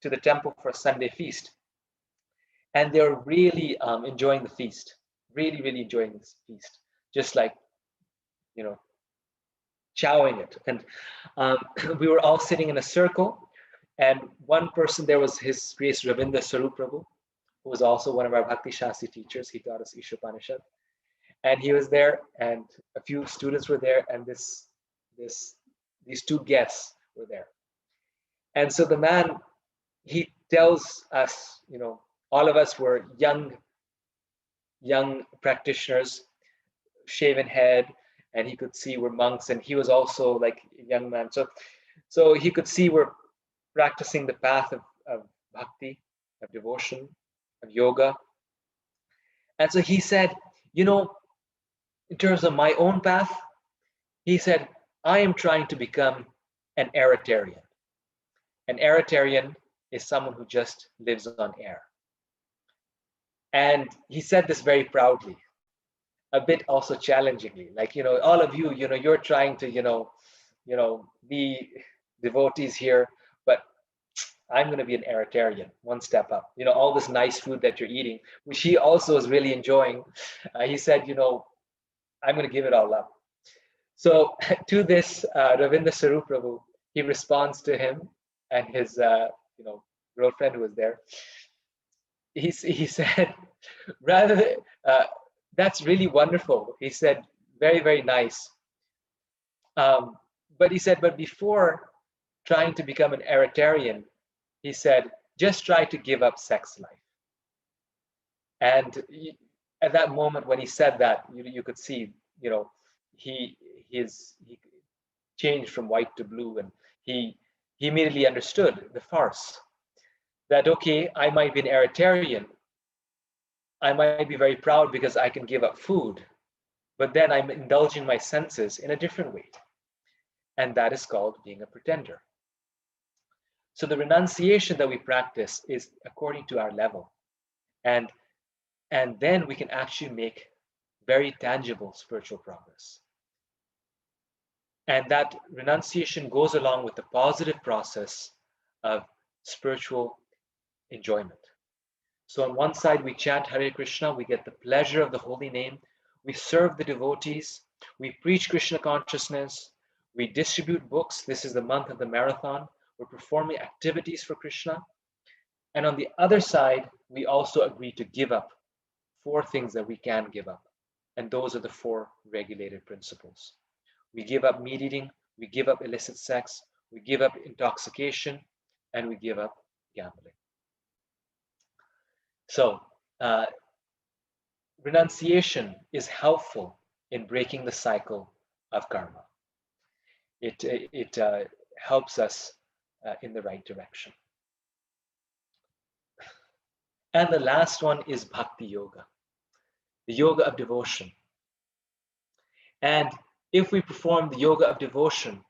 to the temple for a Sunday feast. And they're really enjoying the feast. Really, really enjoying this feast. Just like, chowing it. And we were all sitting in a circle, and one person there was His Grace Ravinda Sarup Prabhu, who was also one of our Bhakti Shastri teachers. He taught us Ishopanishad. And he was there, and a few students were there, and these 2 guests were there. And so the man, he tells us, all of us were young practitioners, shaven head, and he could see we're monks, and he was also like a young man. So he could see we're practicing the path of bhakti, of devotion, of yoga. And so he said, in terms of my own path, he said, I am trying to become an aeritarian. An aeritarian is someone who just lives on air. And he said this very proudly, a bit also challengingly. Like, all of you, you're trying to, be devotees here, but I'm going to be an aeritarian, one step up. All this nice food that you're eating, which he also is really enjoying. He said, I'm going to give it all up. So to this, Ravinder Sarup Prabhu, he responds to him and his, girlfriend who was there. He said, rather, that's really wonderful. He said, very, very nice. But he said, but before trying to become an aeritarian, he said, just try to give up sex life. And at that moment when he said that, you could see, he changed from white to blue, and he immediately understood the farce. That, okay, I might be an aeritarian, I might be very proud because I can give up food, but then I'm indulging my senses in a different way. And that is called being a pretender. So the renunciation that we practice is according to our level. And then we can actually make very tangible spiritual progress. And that renunciation goes along with the positive process of spiritual enjoyment. So on one side, we chant Hare Krishna, we get the pleasure of the holy name, we serve the devotees, we preach Krishna consciousness, we distribute books. This is the month of the marathon. We're performing activities for Krishna. And on the other side, we also agree to give up 4 things that we can give up. And those are the 4 regulated principles. We give up meat eating, we give up illicit sex, we give up intoxication, and we give up gambling. So renunciation is helpful in breaking the cycle of karma. It helps us in the right direction. And the last one is bhakti yoga, the yoga of devotion. And if we perform the yoga of devotion,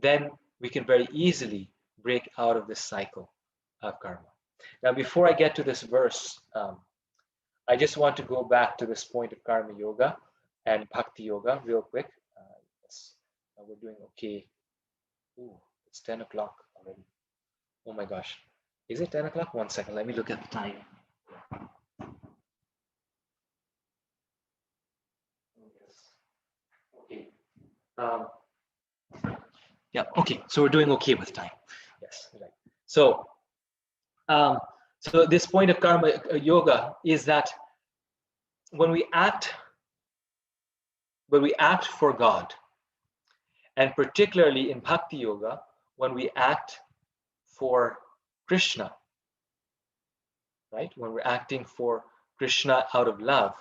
then we can very easily break out of this cycle of karma. Now, before I get to this verse, I just want to go back to this point of karma yoga and bhakti yoga real quick. Yes, we're doing okay. Ooh, it's 10 o'clock already. Oh my gosh. Is it 10 o'clock? 1 second, let me look at the time. Okay. Yeah, okay, so we're doing okay with time. Yes, right. So, so this point of karma yoga is that when we act for God, and particularly in bhakti yoga, when we act for Krishna, right? When we're acting for Krishna out of love,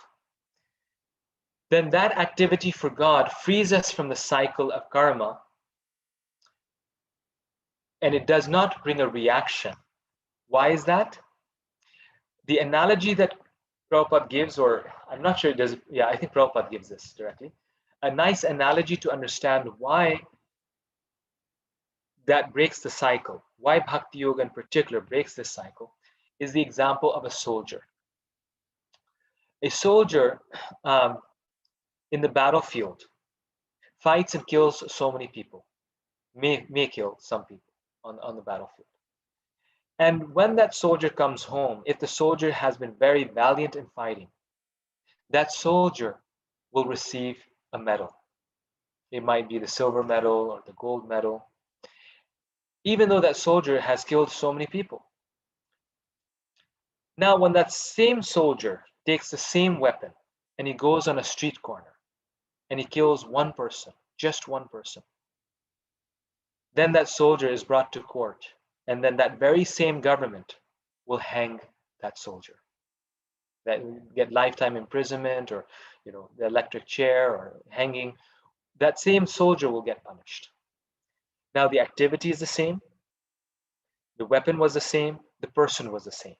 then that activity for God frees us from the cycle of karma, and it does not bring a reaction. Why is that? The analogy that Prabhupada gives, or I'm not sure it does, yeah, I think Prabhupada gives this directly. A nice analogy to understand why that breaks the cycle, why Bhakti Yoga in particular breaks this cycle, is the example of a soldier. A soldier in the battlefield fights and kills so many people, may kill some people on the battlefield. And when that soldier comes home, if the soldier has been very valiant in fighting, that soldier will receive a medal. It might be the silver medal or the gold medal, even though that soldier has killed so many people. Now, when that same soldier takes the same weapon and he goes on a street corner and he kills one person, just one person, then that soldier is brought to court, and then that very same government will hang that soldier. That will get lifetime imprisonment, or the electric chair, or hanging. That same soldier will get punished. Now the activity is the same, the weapon was the same, the person was the same.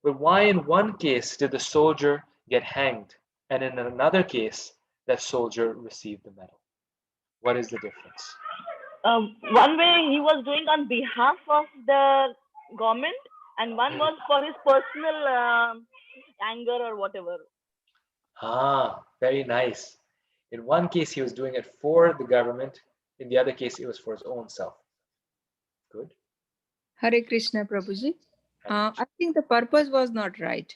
But why in one case did the soldier get hanged, and in another case, that soldier received the medal? What is the difference? One way he was doing on behalf of the government, and one was for his personal anger or whatever. Ah, very nice. In one case, he was doing it for the government. In the other case, it was for his own self. Good. Hare Krishna, Prabhuji. I think the purpose was not right.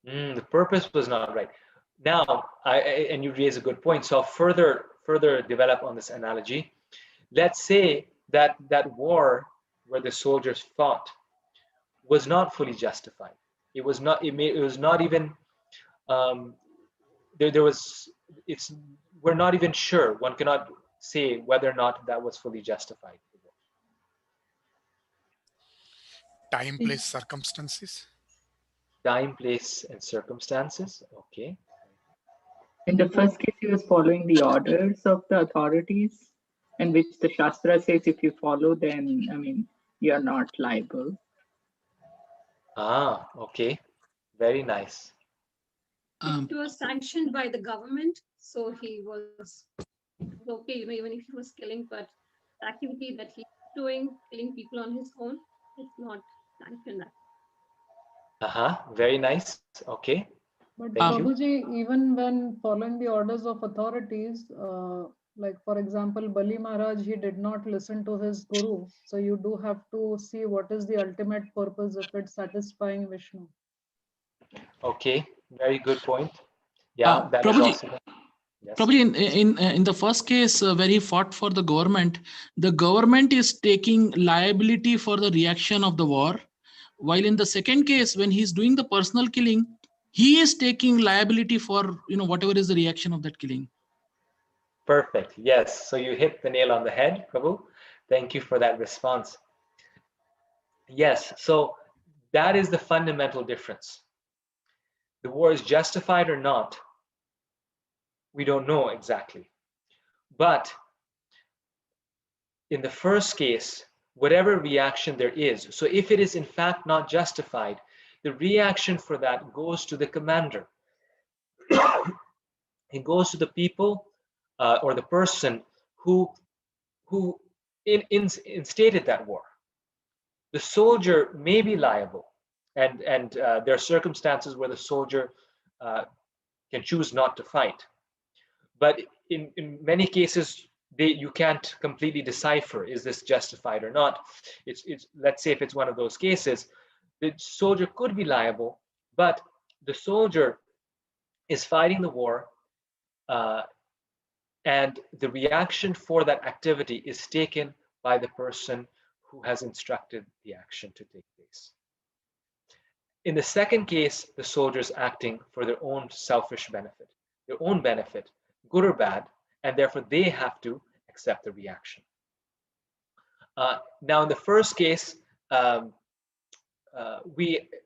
The purpose was not right. Now, and you raise a good point. So I'll further develop on this analogy. Let's say that that war where the soldiers fought was not fully justified. It was not. It was not even. There was. We're not even sure. One cannot say whether or not that was fully justified. Time, place, circumstances. Time, place, and circumstances. Okay. In the first case, he was following the orders of the authorities, in which the Shastra says if you follow, then, I mean, you're not liable. Ah, okay. Very nice. It was sanctioned by the government, so he was okay, even if he was killing, but the activity that he's doing, killing people on his own, it's not sanctioned. Very nice. Okay. But Thank you. Prabhuji, even when following the orders of authorities, like for example, Bali Maharaj, he did not listen to his guru. So you do have to see what is the ultimate purpose if it's satisfying Vishnu. Okay, very good point. Yeah, that is Prabhuji, also. Yes. Prabhuji, in the first case where he fought for the government is taking liability for the reaction of the war, while in the second case, when he's doing the personal killing, he is taking liability for whatever is the reaction of that killing. Perfect. Yes. So you hit the nail on the head, Prabhu. Thank you for that response. Yes. So that is the fundamental difference. The war is justified or not, we don't know exactly. But in the first case, whatever reaction there is, so if it is in fact not justified, the reaction for that goes to the commander. It goes to the people or the person who instated that war. The soldier may be liable, and there are circumstances where the soldier can choose not to fight. But in many cases, you can't completely decipher, is this justified or not? It's let's say if it's one of those cases, the soldier could be liable, but the soldier is fighting the war, and the reaction for that activity is taken by the person who has instructed the action to take place. In the second case, the soldier is acting for their own selfish benefit, good or bad, and therefore they have to accept the reaction. Now, in the first case,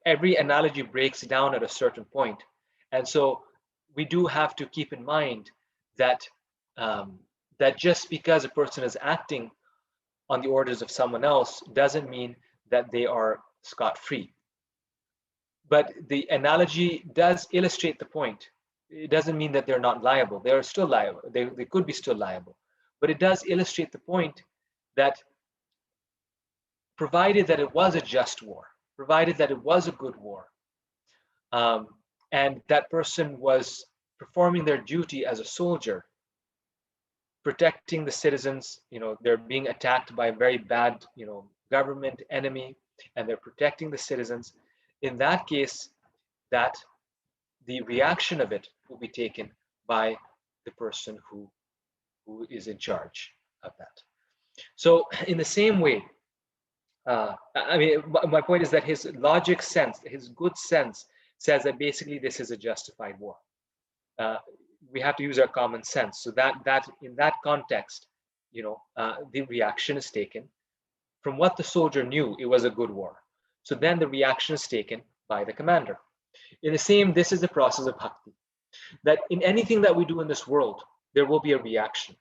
every analogy breaks down at a certain point, and so we do have to keep in mind that that just because a person is acting on the orders of someone else doesn't mean that they are scot-free. But the analogy does illustrate the point. It doesn't mean that they're not liable. They're still liable. They could be still liable. But it does illustrate the point that provided that it was a just war, provided that it was a good war, and that person was performing their duty as a soldier, protecting the citizens, they're being attacked by a very bad, government enemy, and they're protecting the citizens. In that case, that the reaction of it will be taken by the person who is in charge of that. So in the same way, I mean, my point is that his logic sense, his good sense, says that basically this is a justified war. We have to use our common sense. So that in that context, the reaction is taken from what the soldier knew. It was a good war. So then the reaction is taken by the commander. In the same, this is the process of bhakti. That in anything that we do in this world, there will be a reaction.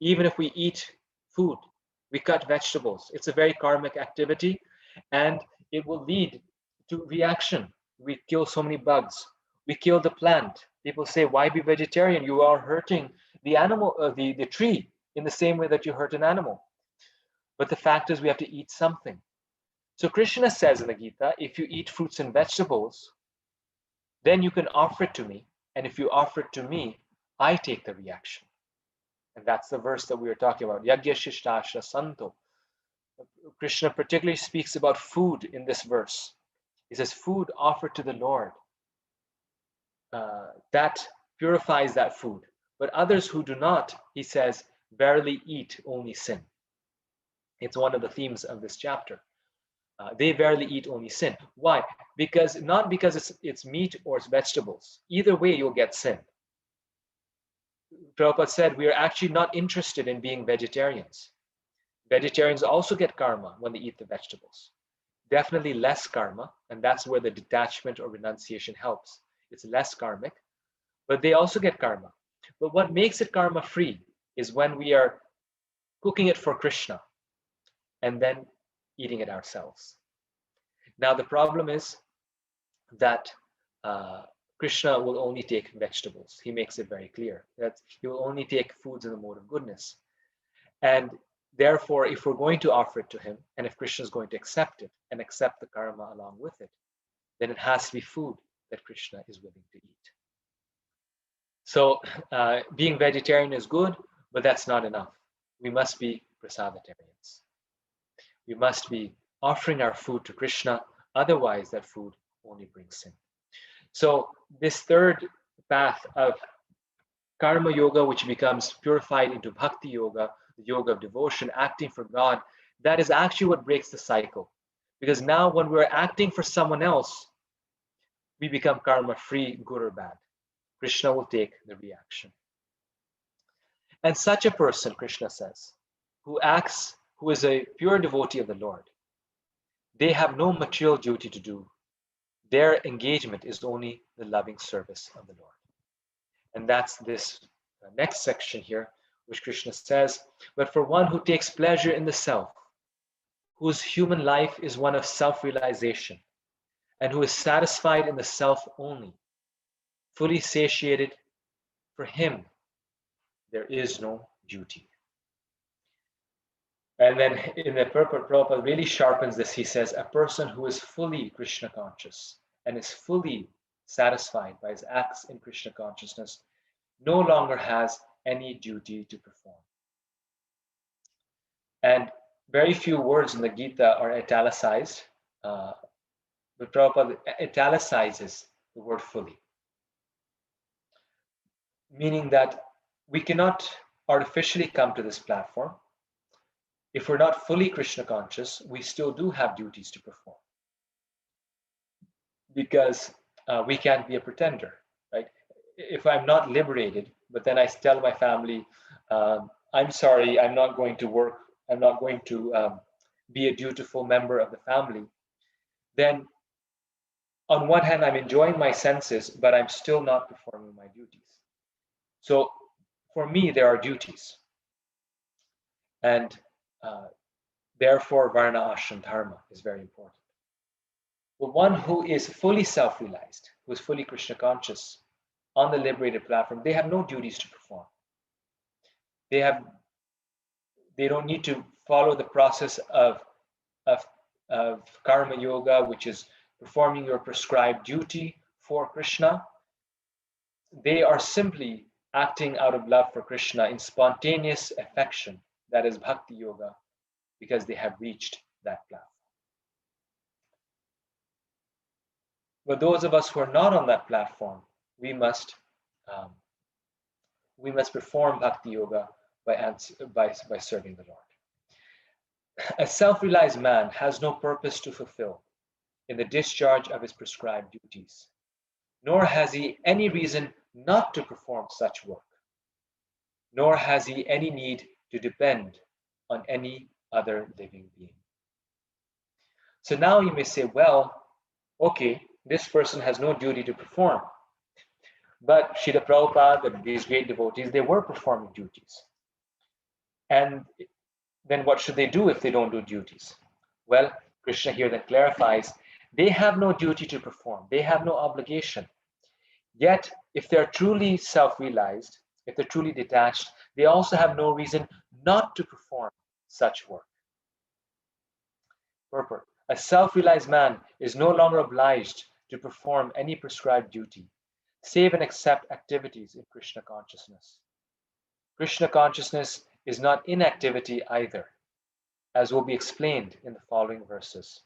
Even if we eat food, we cut vegetables, it's a very karmic activity. And it will lead to reaction. We kill so many bugs. We kill the plant. People say, why be vegetarian? You are hurting the animal, the tree, in the same way that you hurt an animal. But the fact is we have to eat something. So Krishna says in the Gita, if you eat fruits and vegetables, then you can offer it to me. And if you offer it to me, I take the reaction. And that's the verse that we were talking about. Yagya Shishtasha Santo. Krishna particularly speaks about food in this verse. He says, food offered to the Lord, that purifies that food. But others who do not, he says, verily eat only sin. It's one of the themes of this chapter. They verily eat only sin. Why? Because not because it's meat or it's vegetables. Either way, you'll get sin. Prabhupada said we are actually not interested in being vegetarians. Vegetarians also get karma when they eat the vegetables. Definitely less karma, and that's where the detachment or renunciation helps. It's less karmic, but they also get karma. But what makes it karma free is when we are cooking it for Krishna and then eating it ourselves. Now the problem is that Krishna will only take vegetables. He makes it very clear that he will only take foods in the mode of goodness. And therefore, if we're going to offer it to him, and if Krishna is going to accept it and accept the karma along with it, then it has to be food that Krishna is willing to eat. So being vegetarian is good, but that's not enough. We must be prasadatarians. We must be offering our food to Krishna, otherwise that food only brings sin. So this third path of karma yoga, which becomes purified into bhakti yoga, the yoga of devotion, acting for God, that is actually what breaks the cycle. Because now when we're acting for someone else, we become karma free, good or bad. Krishna will take the reaction. And such a person, Krishna says, who is a pure devotee of the Lord, they have no material duty to do. Their engagement is only the loving service of the Lord. And that's this next section here, which Krishna says, but for one who takes pleasure in the self, whose human life is one of self-realization, and who is satisfied in the self only, fully satiated, for him, there is no duty. And then in the purport, Prabhupada really sharpens this. He says, a person who is fully Krishna conscious and is fully satisfied by his acts in Krishna consciousness no longer has any duty to perform. And very few words in the Gita are italicized, but Prabhupada italicizes the word fully, meaning that we cannot artificially come to this platform. If we're not fully Krishna conscious, we still do have duties to perform, because we can't be a pretender, right? If I'm not liberated, but then I tell my family, I'm sorry, I'm not going to work, I'm not going to be a dutiful member of the family, then on one hand, I'm enjoying my senses, but I'm still not performing my duties. So for me, there are duties. And therefore, Varna Ashram Dharma is very important. But one who is fully self-realized, who is fully Krishna conscious on the liberated platform, they have no duties to perform. They don't need to follow the process of karma yoga, which is performing your prescribed duty for Krishna. They are simply acting out of love for Krishna in spontaneous affection, that is bhakti yoga, because they have reached that platform. But those of us who are not on that platform, we must perform bhakti yoga by serving the Lord. A self-realized man has no purpose to fulfill in the discharge of his prescribed duties, nor has he any reason not to perform such work, nor has he any need to depend on any other living being. So now you may say, well, okay, this person has no duty to perform. But Srila Prabhupada, these great devotees, they were performing duties. And then what should they do if they don't do duties? Well, Krishna here then clarifies, they have no duty to perform, they have no obligation. Yet, if they're truly self-realized, if they're truly detached, they also have no reason not to perform such work. Purport. A self-realized man is no longer obliged to perform any prescribed duty, save and except activities in Krishna consciousness. Krishna consciousness is not inactivity either, as will be explained in the following verses.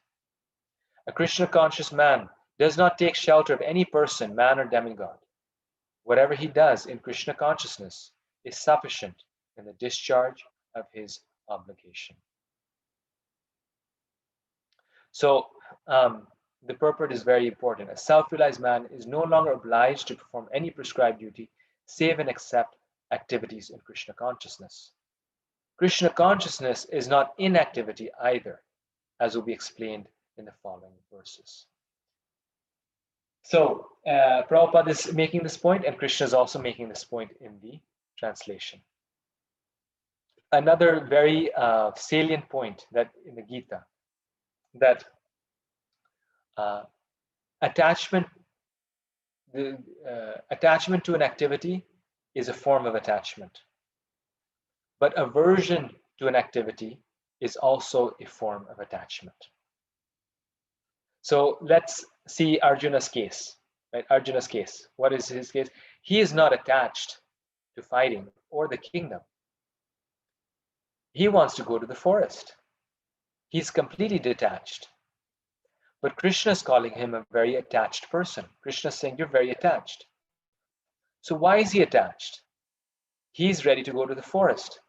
A Krishna conscious man does not take shelter of any person, man or demigod. Whatever he does in Krishna consciousness is sufficient in the discharge of his obligation. So the purport is very important. A self-realized man is no longer obliged to perform any prescribed duty, save and except activities in Krishna consciousness. Krishna consciousness is not inactivity either, as will be explained in the following verses. So Prabhupada is making this point, and Krishna is also making this point in the translation. Another very salient point that in the Gita, that attachment to an activity is a form of attachment, but aversion to an activity is also a form of attachment. So let's see Arjuna's case, right? Arjuna's case. What is his case? He is not attached to fighting or the kingdom. He wants to go to the forest. He's completely detached. But Krishna is calling him a very attached person. Krishna is saying, you're very attached. So why is he attached? He's ready to go to the forest.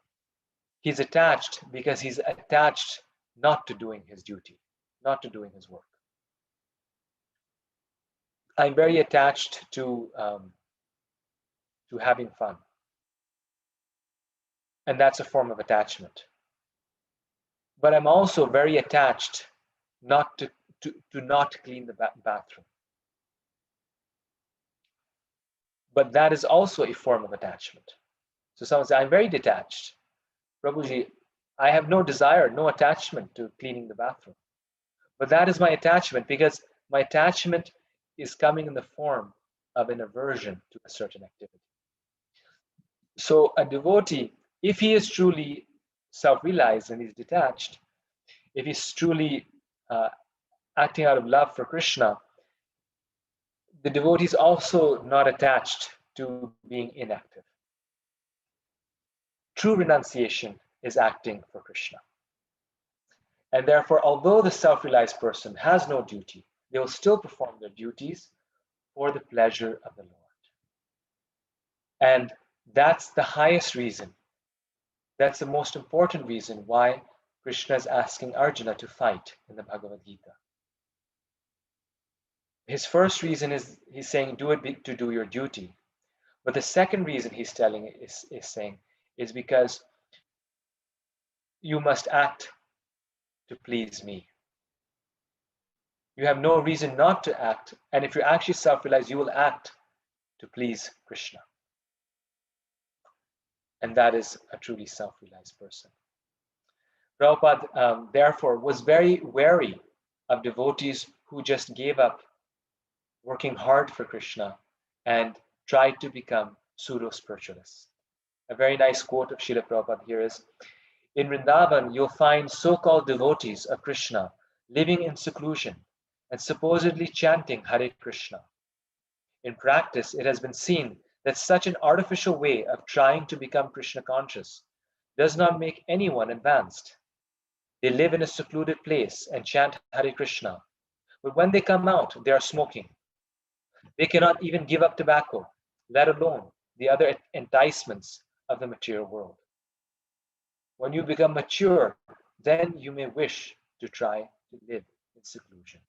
He's attached because he's attached not to doing his duty, not to doing his work. I'm very attached to having fun. And that's a form of attachment. But I'm also very attached not to not clean the bathroom. But that is also a form of attachment. So someone says, I'm very detached. Prabhuji, I have no desire, no attachment to cleaning the bathroom. But that is my attachment, because my attachment is coming in the form of an aversion to a certain activity. So a devotee, if he is truly self-realized and he's detached, if he's truly acting out of love for Krishna, the devotee is also not attached to being inactive. True renunciation is acting for Krishna. And therefore, although the self-realized person has no duty, they will still perform their duties for the pleasure of the Lord. And that's the highest reason. That's the most important reason why Krishna is asking Arjuna to fight in the Bhagavad Gita. His first reason is he's saying, do it to do your duty. But the second reason he's saying is because you must act to please me. You have no reason not to act. And if you're actually self-realized, you will act to please Krishna. And that is a truly self-realized person. Prabhupada, therefore, was very wary of devotees who just gave up working hard for Krishna and tried to become pseudo-spiritualists. A very nice quote of Srila Prabhupada here is, in Vrindavan, you'll find so-called devotees of Krishna living in seclusion and supposedly chanting Hare Krishna. In practice, it has been seen that such an artificial way of trying to become Krishna conscious does not make anyone advanced. They live in a secluded place and chant Hare Krishna, but when they come out, they are smoking. They cannot even give up tobacco, let alone the other enticements of the material world. When you become mature, then you may wish to try to live in seclusion.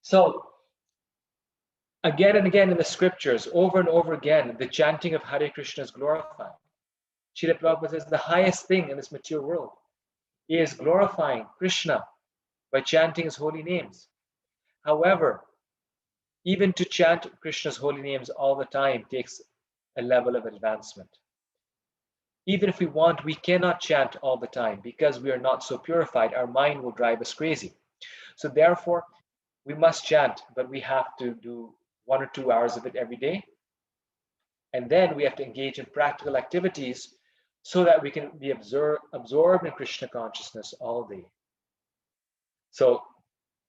So, again and again in the scriptures, over and over again, the chanting of Hare Krishna is glorified. Srila Prabhupada says the highest thing in this material world is glorifying Krishna by chanting his holy names. However, even to chant Krishna's holy names all the time takes a level of advancement. Even if we want, we cannot chant all the time because we are not so purified. Our mind will drive us crazy. So therefore, we must chant, but we have to do 1 or 2 hours of it every day. And then we have to engage in practical activities so that we can be absorbed in Krishna consciousness all day. So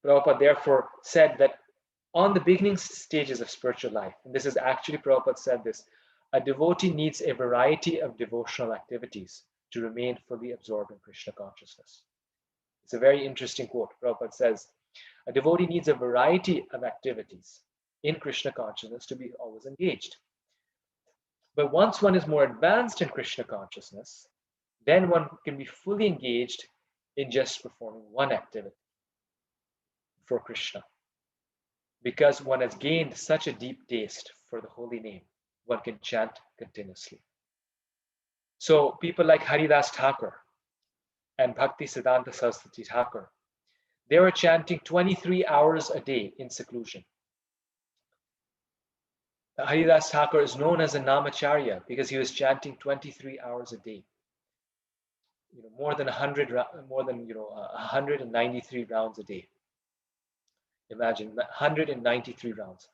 Prabhupada therefore said that on the beginning stages of spiritual life, and this is actually Prabhupada said this, a devotee needs a variety of devotional activities to remain fully absorbed in Krishna consciousness. It's a very interesting quote. Prabhupada says, a devotee needs a variety of activities in Krishna consciousness to be always engaged. But once one is more advanced in Krishna consciousness, then one can be fully engaged in just performing one activity for Krishna. Because one has gained such a deep taste for the holy name, one can chant continuously. So people like Haridas Thakur and Bhakti Siddhanta Saraswati Thakur, they were chanting 23 hours a day in seclusion. Haridas Thakur is known as a Namacharya because he was chanting 23 hours a day. More than 193 rounds a day. Imagine 193 rounds.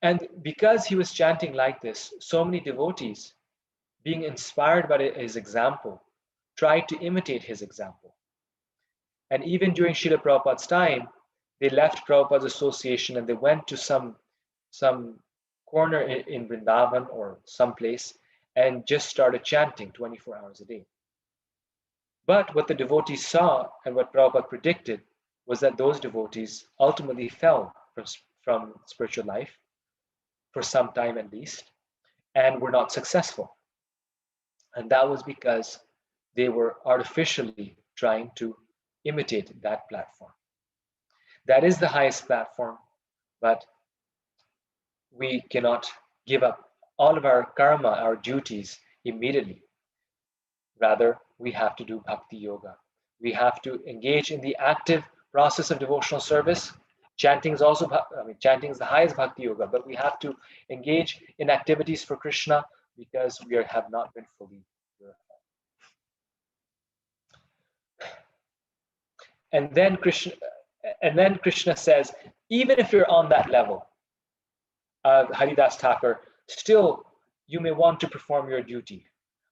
And because he was chanting like this, so many devotees, being inspired by his example, tried to imitate his example. And even during Srila Prabhupada's time, they left Prabhupada's association and they went to some corner in Vrindavan or someplace and just started chanting 24 hours a day. But what the devotees saw and what Prabhupada predicted was that those devotees ultimately fell from spiritual life for some time at least and were not successful. And that was because they were artificially trying to imitate that platform. That is the highest platform, but we cannot give up all of our karma, our duties immediately. Rather, we have to do bhakti yoga. We have to engage in the active process of devotional service. Chanting is also, chanting is the highest bhakti yoga, but we have to engage in activities for Krishna because we have not been fully purified. And then Krishna says, even if you're on that level, Haridas Thakur, still you may want to perform your duty.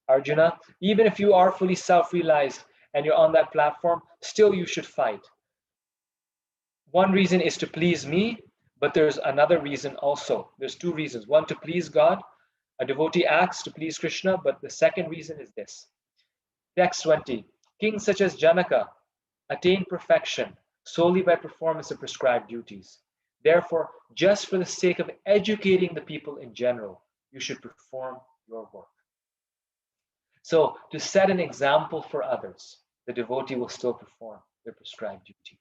Arjuna, even if you are fully self-realized and you're on that platform, still you should fight. One reason is to please me, but there's another reason also. There's two reasons. One, to please God. A devotee acts to please Krishna, but the second reason is this. Text 20. Kings such as Janaka attain perfection solely by performance of prescribed duties. Therefore, just for the sake of educating the people in general, you should perform your work. So, to set an example for others, the devotee will still perform their prescribed duty.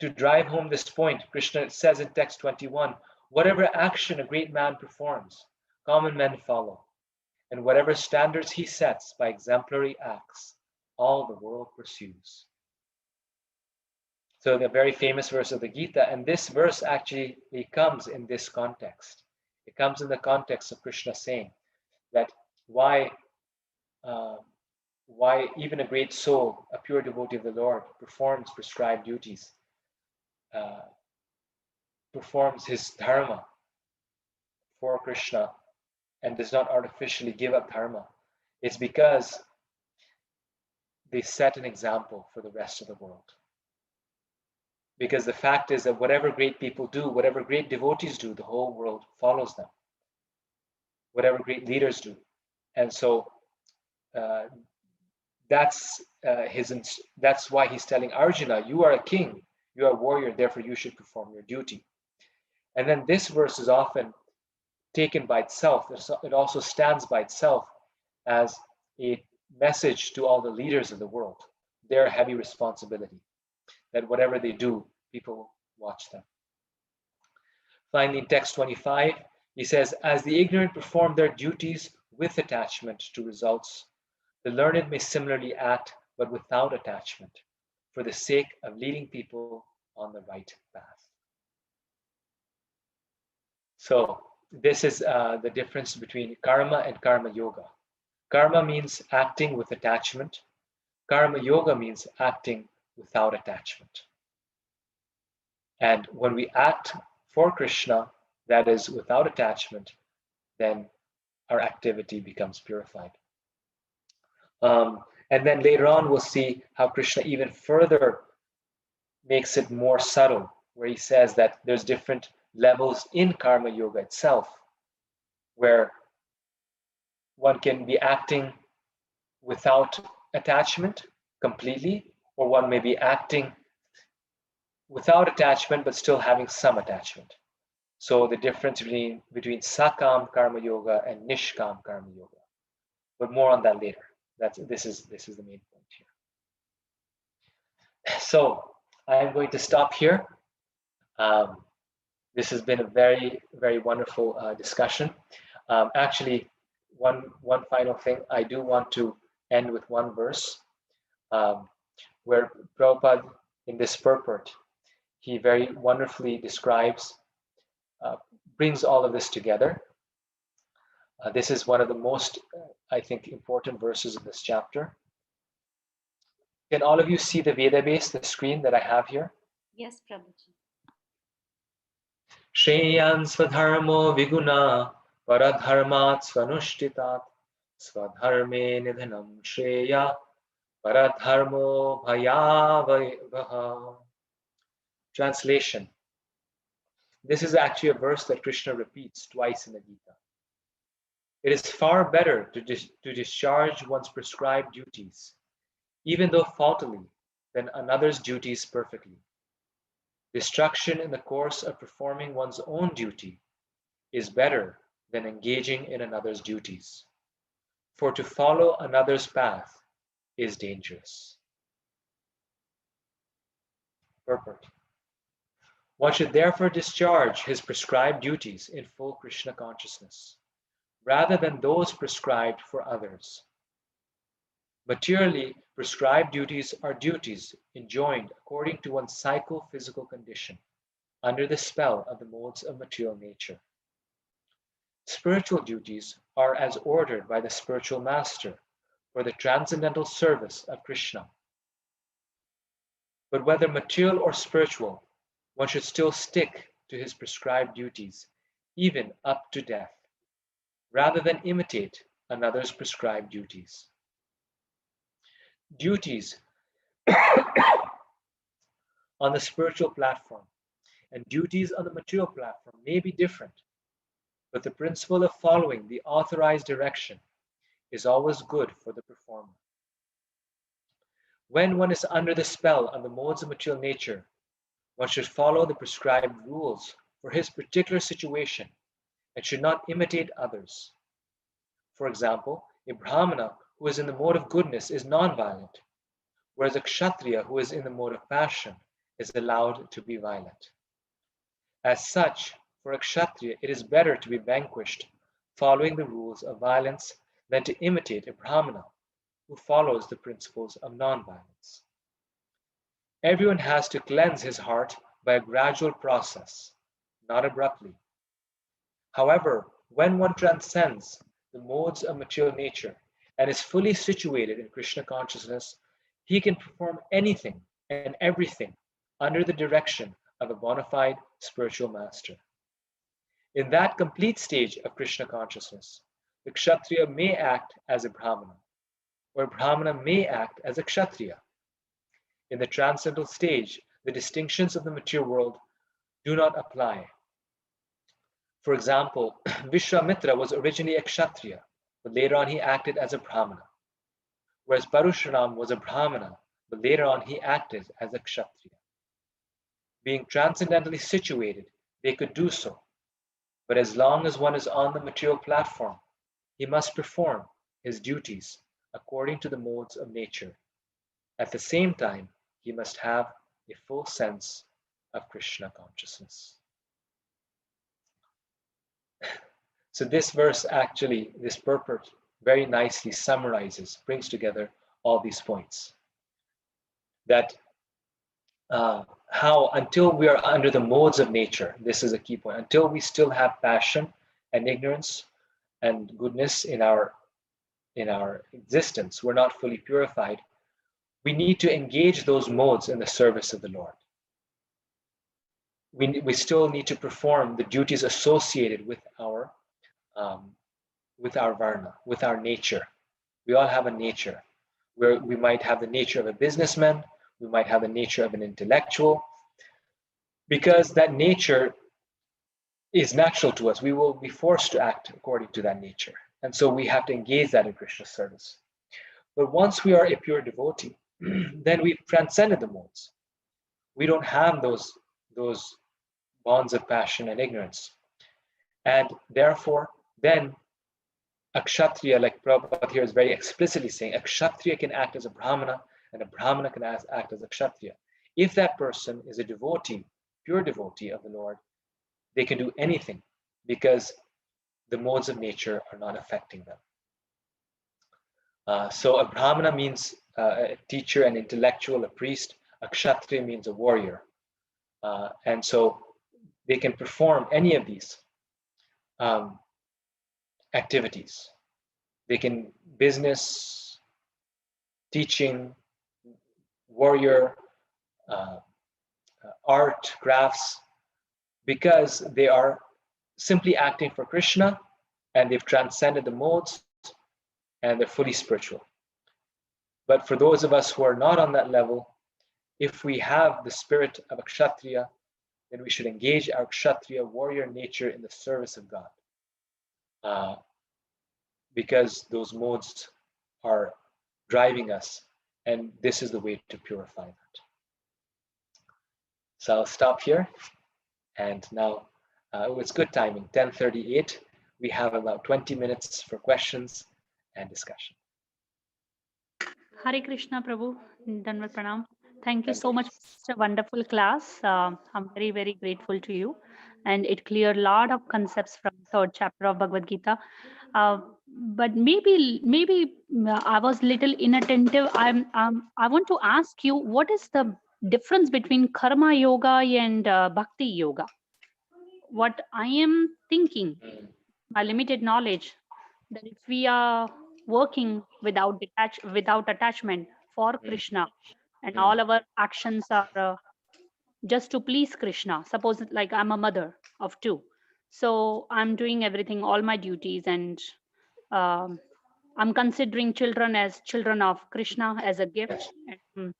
To drive home this point, Krishna says in text 21, whatever action a great man performs, common men follow. And whatever standards he sets by exemplary acts, all the world pursues. So the very famous verse of the Gita, and this verse actually comes in this context. It comes in the context of Krishna saying that why even a great soul, a pure devotee of the Lord, performs prescribed duties, performs his dharma for Krishna and does not artificially give up dharma. It's because they set an example for the rest of the world. Because the fact is that whatever great people do, whatever great devotees do, the whole world follows them. Whatever great leaders do. And so that's why he's telling Arjuna, you are a king, you are a warrior, therefore you should perform your duty. And then this verse is often taken by itself. It also stands by itself as a message to all the leaders of the world, their heavy responsibility, that whatever they do, people watch them. Finally, in text 25, he says, as the ignorant perform their duties with attachment to results, the learned may similarly act, but without attachment, for the sake of leading people on the right path. So this is the difference between karma and karma yoga. Karma means acting with attachment. Karma yoga means acting without attachment. And when we act for Krishna, that is without attachment, then our activity becomes purified. And then later on, we'll see how Krishna even further makes it more subtle, where he says that there's different levels in karma yoga itself, where one can be acting without attachment completely, or one may be acting without attachment but still having some attachment. So the difference between sakam karma yoga and nishkam karma yoga. But more on that later. This is the main point here. So I'm going to stop here. This has been a very, very wonderful discussion. Actually, one final thing, I do want to end with one verse where Prabhupada, in this purport, he very wonderfully describes, brings all of this together. This is one of the most, I think, important verses in this chapter. Can all of you see the Veda base, the screen that I have here? Yes, Prabhuji. Shreyan swadharmo viguna paradharmat svanushthitat swadharme nidhanam shreya paradharmo bhayavaha. Translation. This is actually a verse that Krishna repeats twice in the Gita. It is far better to discharge one's prescribed duties, even though faultily, than another's duties perfectly. Destruction in the course of performing one's own duty is better than engaging in another's duties. For to follow another's path is dangerous. Purport. One should therefore discharge his prescribed duties in full Krishna consciousness, rather than those prescribed for others. Materially prescribed duties are duties enjoined according to one's psycho-physical condition, under the spell of the modes of material nature. Spiritual duties are as ordered by the spiritual master for the transcendental service of Krishna. But whether material or spiritual, one should still stick to his prescribed duties, even up to death, rather than imitate another's prescribed duties. Duties on the spiritual platform and duties on the material platform may be different, but the principle of following the authorized direction is always good for the performer. When one is under the spell of the modes of material nature, one should follow the prescribed rules for his particular situation and should not imitate others. For example, a Brahmana who is in the mode of goodness is non-violent, whereas a Kshatriya who is in the mode of passion is allowed to be violent. As such, for a Kshatriya, it is better to be vanquished following the rules of violence than to imitate a Brahmana who follows the principles of non-violence. Everyone has to cleanse his heart by a gradual process, not abruptly. However, when one transcends the modes of material nature and is fully situated in Krishna consciousness, he can perform anything and everything under the direction of a bona fide spiritual master. In that complete stage of Krishna consciousness, the Kshatriya may act as a Brahmana, or a Brahmana may act as a Kshatriya. In the transcendental stage, the distinctions of the material world do not apply. For example, Vishwamitra was originally a Kshatriya, but later on he acted as a Brahmana. Whereas Parashuram was a Brahmana, but later on he acted as a Kshatriya. Being transcendentally situated, they could do so. But as long as one is on the material platform, he must perform his duties according to the modes of nature. At the same time, he must have a full sense of Krishna consciousness. So this verse actually, this purport, very nicely summarizes, brings together all these points. That how until we are under the modes of nature, this is a key point, until we still have passion and ignorance and goodness in our existence. We're not fully purified. We need to engage those modes in the service of the Lord. We still need to perform the duties associated with our varna, with our nature. We all have a nature where we might have the nature of a businessman, we might have the nature of an intellectual, because that nature is natural to us. We will be forced to act according to that nature. And so we have to engage that in Krishna's service. But once we are a pure devotee, then we've transcended the modes. We don't have those bonds of passion and ignorance. And therefore, then a kshatriya, like Prabhupada here is very explicitly saying, a kshatriya can act as a brahmana, and a brahmana can act as a kshatriya. If that person is a devotee, pure devotee of the Lord, they can do anything because the modes of nature are not affecting them. So a brahmana means a teacher, an intellectual, a priest. A kshatriya means a warrior. And so they can perform any of these activities. They can business, teaching, warrior, art, crafts, because they are simply acting for Krishna and they've transcended the modes and they're fully spiritual. But for those of us who are not on that level, if we have the spirit of a kshatriya, then we should engage our kshatriya warrior nature in the service of God. Because those modes are driving us, and this is the way to purify that. So I'll stop here, and now it's good timing, 10:38. We have about 20 minutes for questions and discussion. Hare Krishna Prabhu, Danvat Pranam. Thank you so much for such a wonderful class. I'm very, very grateful to you. And it cleared a lot of concepts from third chapter of Bhagavad Gita. But maybe I was little inattentive. I want to ask you, what is the difference between karma yoga and bhakti yoga? What I am thinking, my limited knowledge, that if we are working without attachment for Krishna, and all our actions are just to please Krishna. Suppose like I'm a mother of two, so I'm doing everything, all my duties, and I'm considering children as children of Krishna as a gift, and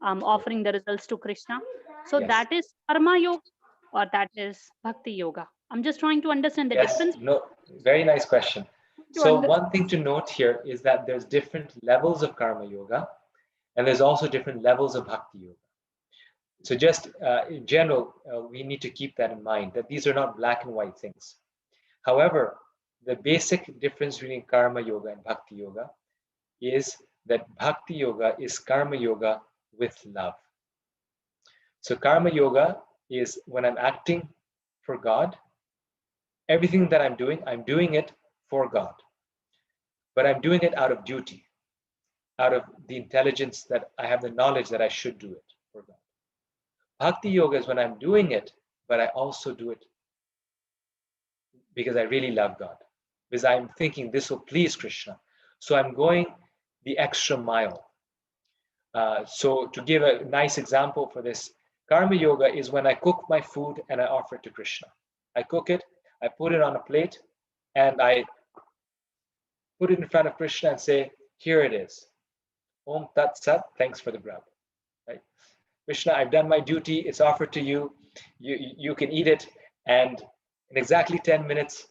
I'm offering the results to Krishna. So Yes. that is karma yoga, or that is bhakti yoga. I'm just trying to understand the difference. No, very nice question. So one thing to note here is that there's different levels of karma yoga, and there's also different levels of bhakti yoga. So just in general, we need to keep that in mind, that these are not black and white things. However, the basic difference between karma yoga and bhakti yoga is that bhakti yoga is karma yoga with love. So karma yoga is when I'm acting for God, everything that I'm doing it for God. But I'm doing it out of duty, out of the intelligence that I have the knowledge that I should do it for God. Bhakti yoga is when I'm doing it, but I also do it because I really love God, because I'm thinking this will please Krishna. So I'm going the extra mile. So to give a nice example for this, karma yoga is when I cook my food and I offer it to Krishna. I cook it, I put it on a plate, and I put it in front of Krishna and say, here it is. Om Tat Sat, thanks for the grub. Right? Krishna, I've done my duty, it's offered to you. You can eat it, and in exactly 10 minutes,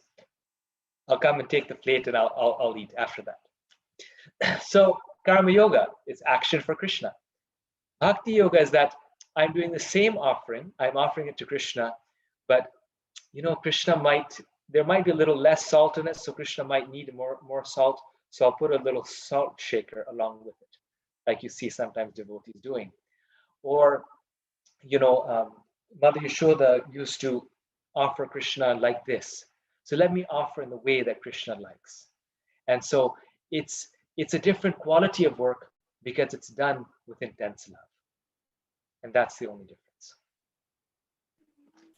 I'll come and take the plate and I'll eat after that. So karma yoga is action for Krishna. Bhakti yoga is that I'm doing the same offering, I'm offering it to Krishna, but there might be a little less salt in it, so Krishna might need more salt, so I'll put a little salt shaker along with it, like you see sometimes devotees doing. Or, Mother Yashoda used to offer Krishna like this. So let me offer in the way that Krishna likes. And so it's a different quality of work because it's done with intense love. And that's the only difference.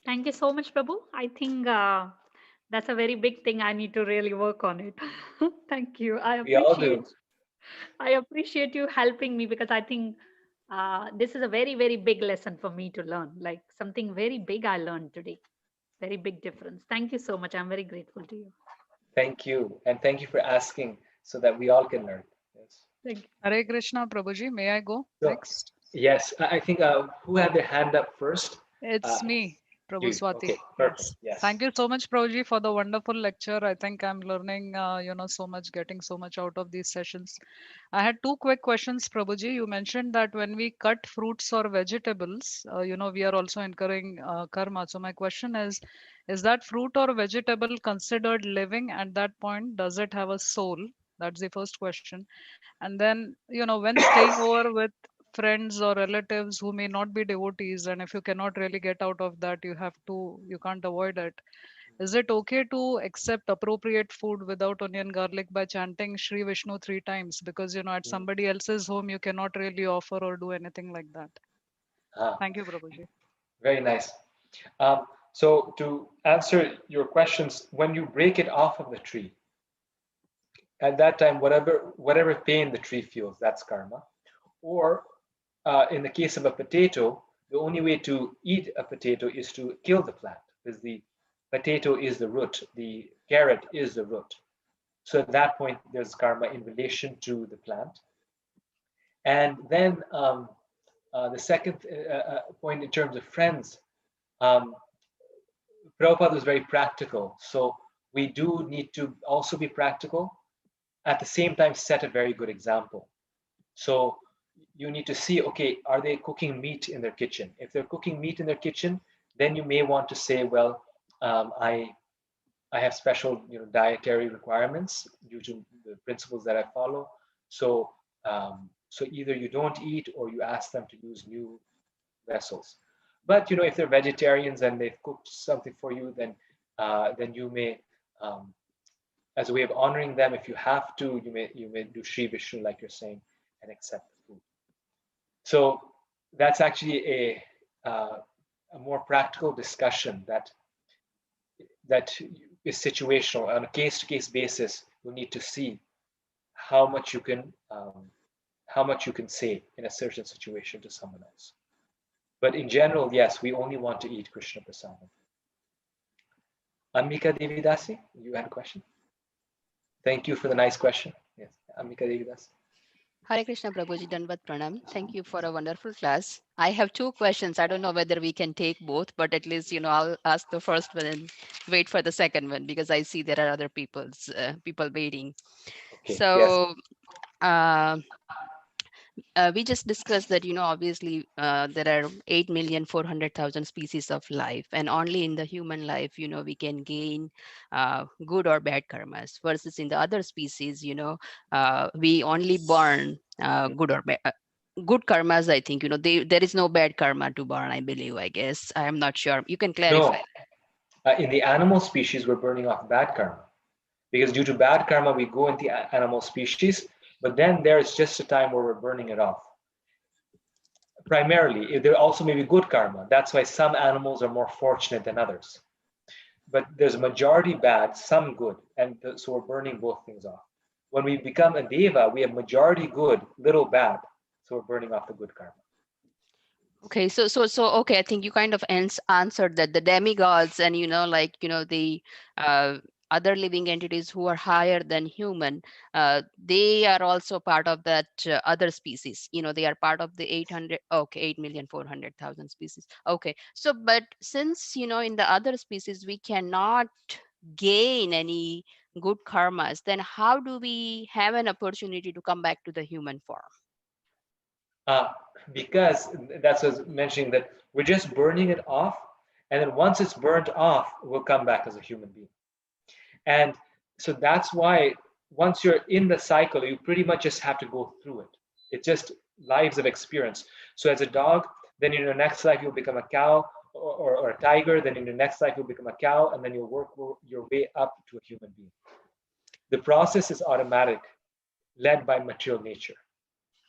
Thank you so much, Prabhu. I think That's a very big thing. I need to really work on it. Thank you. We all do. I appreciate you helping me because I think this is a very, very big lesson for me to learn. Like something very big I learned today. Very big difference. Thank you so much. I'm very grateful to you. Thank you. And thank you for asking so that we all can learn. Yes. Thank you. Hare Krishna, Prabhuji. May I go So, next? yes, I think who had their hand up first? It's me, Prabhu You. Swati. Okay, perfect. Yes. Thank you so much, Prabhuji, for the wonderful lecture. I think I'm learning, so much, getting so much out of these sessions. I had two quick questions, Prabhuji. You mentioned that when we cut fruits or vegetables, we are also incurring karma. So my question is that fruit or vegetable considered living at that point? Does it have a soul? That's the first question. And then, when staying over with friends or relatives who may not be devotees, and if you cannot really get out of that, you can't avoid it. Is it okay to accept appropriate food without onion garlic by chanting Shri Vishnu 3 times? Because, at somebody else's home, you cannot really offer or do anything like that. Thank you, Prabhuji. Very nice. So to answer your questions, when you break it off of the tree, at that time, whatever pain the tree feels, that's karma. Or in the case of a potato, the only way to eat a potato is to kill the plant, because the potato is the root, the carrot is the root. So at that point, there's karma in relation to the plant. And then the second point in terms of friends, Prabhupada was very practical. So we do need to also be practical, at the same time set a very good example. So you need to see, okay, are they cooking meat in their kitchen? If they're cooking meat in their kitchen, then you may want to say, well, I have special dietary requirements due to the principles that I follow. So so either you don't eat or you ask them to use new vessels. But if they're vegetarians and they've cooked something for you, then you may, as a way of honoring them, if you have to, you may do Shri Vishnu, like you're saying, and accept the food. So that's actually a more practical discussion that is situational. On a case-to-case basis, you'll need to see how much you can say in a certain situation to someone else. But in general, yes, we only want to eat Krishna Prasadam. Ambika Devidasi, you had a question? Thank you for the nice question. Yes, Ambika Devidasi. Hare Krishna Prabhuji, Danvat Pranam. Thank you for a wonderful class. I have two questions. I don't know whether we can take both, but at least, I'll ask the first one and wait for the second one because I see there are other people waiting. Okay. So we just discussed that, obviously there are 8,400,000 species of life, and only in the human life, we can gain good or bad karmas, versus in the other species, we only burn good or bad. Good karmas, I think, there is no bad karma to burn, I believe, I guess. I am not sure. You can clarify. No. In the animal species, we're burning off bad karma. Because due to bad karma, we go into animal species, but then there's just a time where we're burning it off. Primarily, there also may be good karma. That's why some animals are more fortunate than others. But there's a majority bad, some good, and so we're burning both things off. When we become a deva, we have majority good, little bad, so we're burning off the good karma. Okay, so okay, I think you kind of answered that the demigods and the other living entities who are higher than human, they are also part of that other species. They are part of the 8,400,000 species. Okay, so but since in the other species we cannot gain any good karmas, then how do we have an opportunity to come back to the human form? Because that's what I was mentioning, that we're just burning it off, and then once it's burnt off, we'll come back as a human being. And so that's why once you're in the cycle, you pretty much just have to go through it. It's just lives of experience. So as a dog, then in your next life, you'll become a cow or a tiger. Then in your next life, you'll become a cow, and then you'll work your way up to a human being. The process is automatic, led by material nature.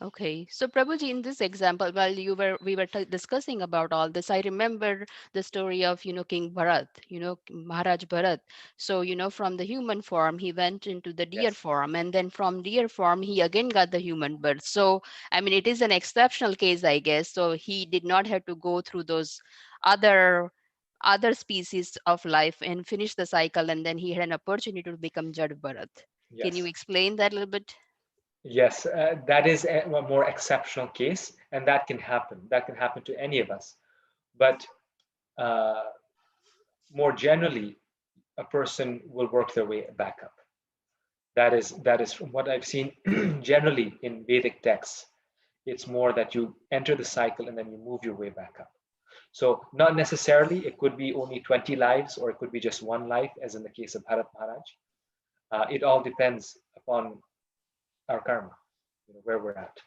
Okay, so Prabhuji, in this example, while we were discussing about all this, I remember the story of King Bharat, Maharaj Bharat. So from the human form, he went into the deer Yes. form, and then from deer form, he again got the human birth. So I mean, it is an exceptional case, I guess. So he did not have to go through those other other species of life and finish the cycle, and then he had an opportunity to become Jad Bharat. Can you Yes. explain that a little bit? Yes, that is a more exceptional case, and that can happen. That can happen to any of us. But uh, more generally, a person will work their way back up. That is from what I've seen generally in Vedic texts. It's more that you enter the cycle and then you move your way back up. So not necessarily, it could be only 20 lives or it could be just one life, as in the case of Bharat Maharaj. It all depends upon our karma, where we're at.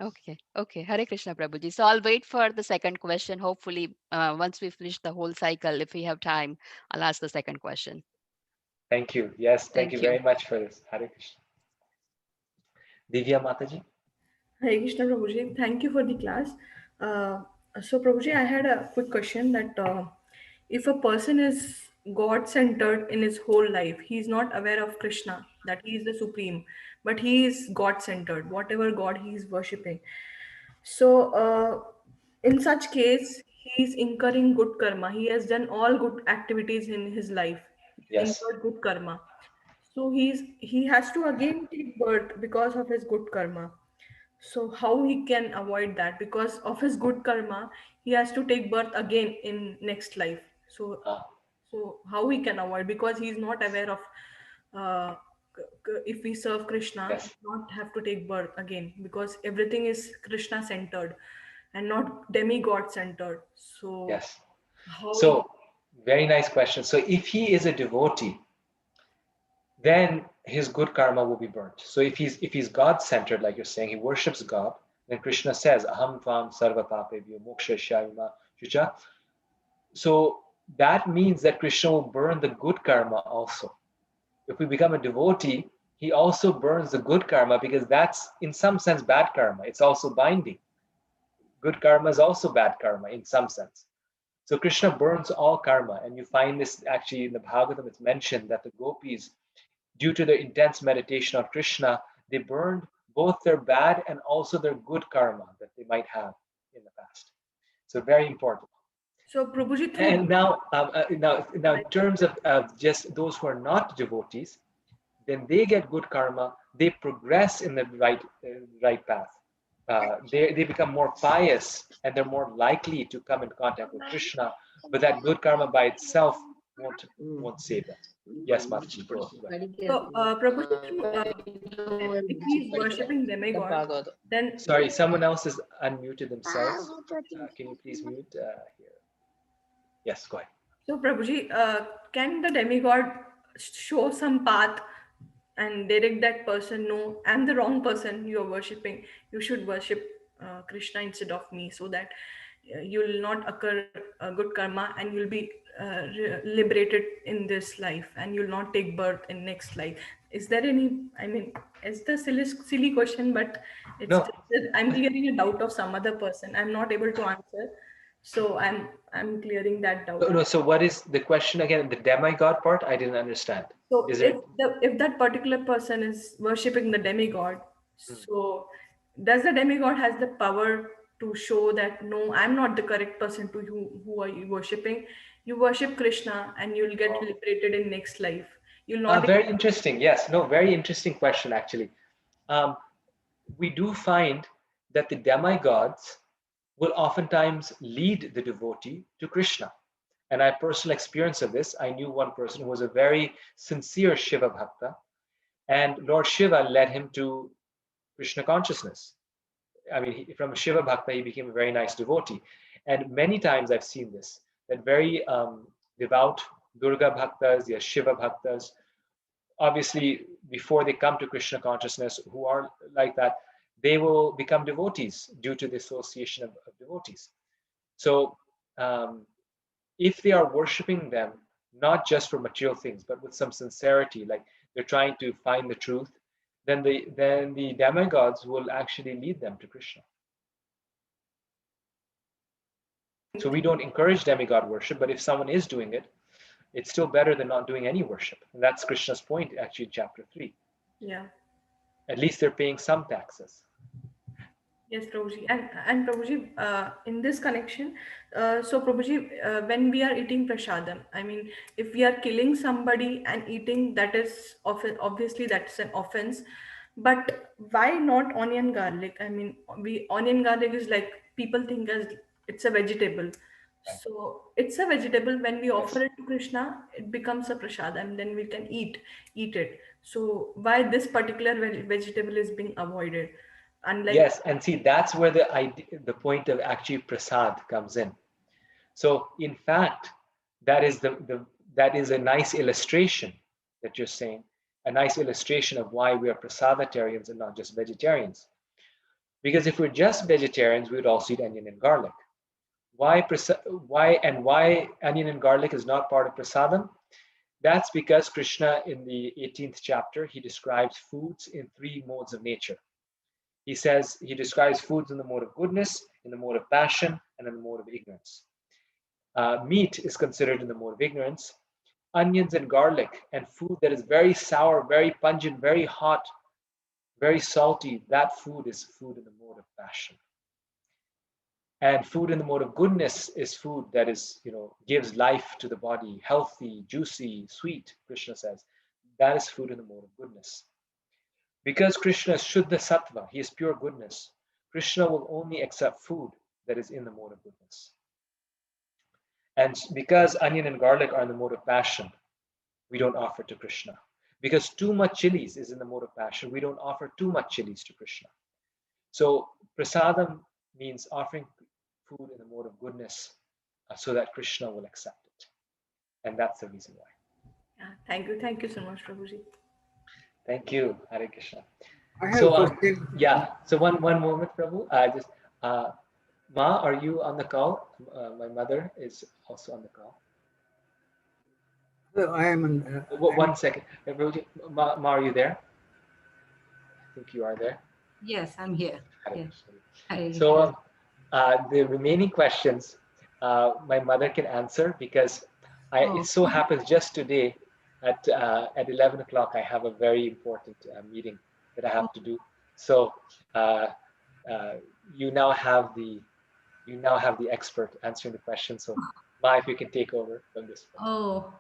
Okay. Hare Krishna, Prabhuji. So I'll wait for the second question. Hopefully, once we finish the whole cycle, if we have time, I'll ask the second question. Thank you. Yes, thank you Thank you. very much for this. Hare Krishna. Divya Mataji. Hare Krishna Prabhuji, thank you for the class. So Prabhuji, I had a quick question that if a person is God-centered in his whole life, he is not aware of Krishna, that he is the supreme, but he is God-centered, whatever God he is worshipping. So in such case, he is incurring good karma. He has done all good activities in his life, Yes. incurred good karma. So he has to again take birth because of his good karma. So how he can avoid that? Because of his good karma, he has to take birth again in next life. So how he can avoid? Because he is not aware of if we serve Krishna, Yes. we not have to take birth again because everything is Krishna centered and not demigod centered. So Yes. how he So, very nice question. So, if he is a devotee, then his good karma will be burnt. So, if he's God centered, like you're saying, he worships God, then Krishna says, "Aham tvam sarva papebhyo moksha shayama shucha." So that means that Krishna will burn the good karma also. If we become a devotee, he also burns the good karma because that's in some sense bad karma. It's also binding. Good karma is also bad karma in some sense. So Krishna burns all karma, and you find this actually in the Bhagavatam. It's mentioned that the gopis, due to their intense meditation on Krishna, they burned both their bad and also their good karma that they might have in the past. So very important. so Prabhuji through And now, in terms of just those who are not devotees, then they get good karma. They progress in the right path. They become more pious and they're more likely to come in contact with Krishna. But that good karma by itself won't save them. Yes, Mataji, go ahead. so Prabhuji through if he is worshipping demigod, then Sorry, someone else has unmuted themselves. Can you please mute here? Yes, go ahead. so Prabhuji, can the demigod show some path and direct that person? No, I'm the wrong person you are worshipping. You should worship Krishna instead of me, so that you will not occur good karma and you'll be liberated in this life and you'll not take birth in next life. Is there any? I mean, it's the silly question, but it's No. just that I'm clearing a doubt of some other person. I'm not able to answer, so I'm clearing that doubt. No, so what is the question again? The demigod part? I didn't understand. So Is there? if that particular person is worshipping the demigod, so does the demigod has the power to show that no, I'm not the correct person to who are you worshipping? You worship Krishna and you'll get liberated in next life. You'll not. Very interesting. Yes, no, very interesting question actually. Um, we do find that the demigods will oftentimes lead the devotee to Krishna. And I have personal experience of this. I knew one person who was a very sincere Shiva Bhakta, and Lord Shiva led him to Krishna consciousness. I mean, from a Shiva Bhakta, he became a very nice devotee. And many times I've seen this, that very devout Durga Bhaktas, yes, Shiva Bhaktas, obviously, before they come to Krishna consciousness, who are like that, they will become devotees due to the association of devotees. So, if they are worshiping them, not just for material things, but with some sincerity, like they're trying to find the truth, then the demigods will actually lead them to Krishna. So we don't encourage demigod worship, but if someone is doing it, it's still better than not doing any worship. And that's Krishna's point, actually, in chapter 3. Yeah. At least they're paying some taxes. Yes, Prabhuji. And Prabhuji, in this connection, so Prabhuji, when we are eating prasadam, I mean, if we are killing somebody and eating, that is obviously that's an offense. But why not onion garlic? I mean, onion garlic is like people think as it's a vegetable. So it's a vegetable. When we offer it to Krishna, it becomes a prasadam. Then we can eat it. So why this particular vegetable is being avoided? Unlike Yes, and see, that's where the point of actually prasad comes in. So in fact, that is that is a nice illustration that you're saying, a nice illustration of why we are prasadatarians and not just vegetarians. Because if we're just vegetarians, we would also eat onion and garlic. Why onion and garlic is not part of prasadam? That's because Krishna, in the 18th chapter, he describes foods in 3 modes of nature. He says he describes foods in the mode of goodness, in the mode of passion, and in the mode of ignorance. Meat is considered in the mode of ignorance. Onions and garlic and food that is very sour, very pungent, very hot, very salty, that food is food in the mode of passion. And food in the mode of goodness is food that is, gives life to the body, healthy, juicy, sweet, Krishna says. That is food in the mode of goodness. Because Krishna is Shuddha Sattva, he is pure goodness, Krishna will only accept food that is in the mode of goodness. And because onion and garlic are in the mode of passion, we don't offer to Krishna. Because too much chilies is in the mode of passion, we don't offer too much chilies to Krishna. So prasadam means offering food in the mode of goodness so that Krishna will accept it. And that's the reason why. Yeah, thank you so much, Prabhuji. Thank you, Hare Krishna. I have a question. Yeah, so one moment, Prabhu. Ma, are you on the call? My mother is also on the call. I am on. 1 second. Ma, are you there? I think you are there. Yes, I'm here. Yes. So the remaining questions, my mother can answer because it so happens just today at 11 o'clock, I have a very important meeting that I have to do. So you now have the expert answering the question. So Ma, if you can take over from this point. Oh,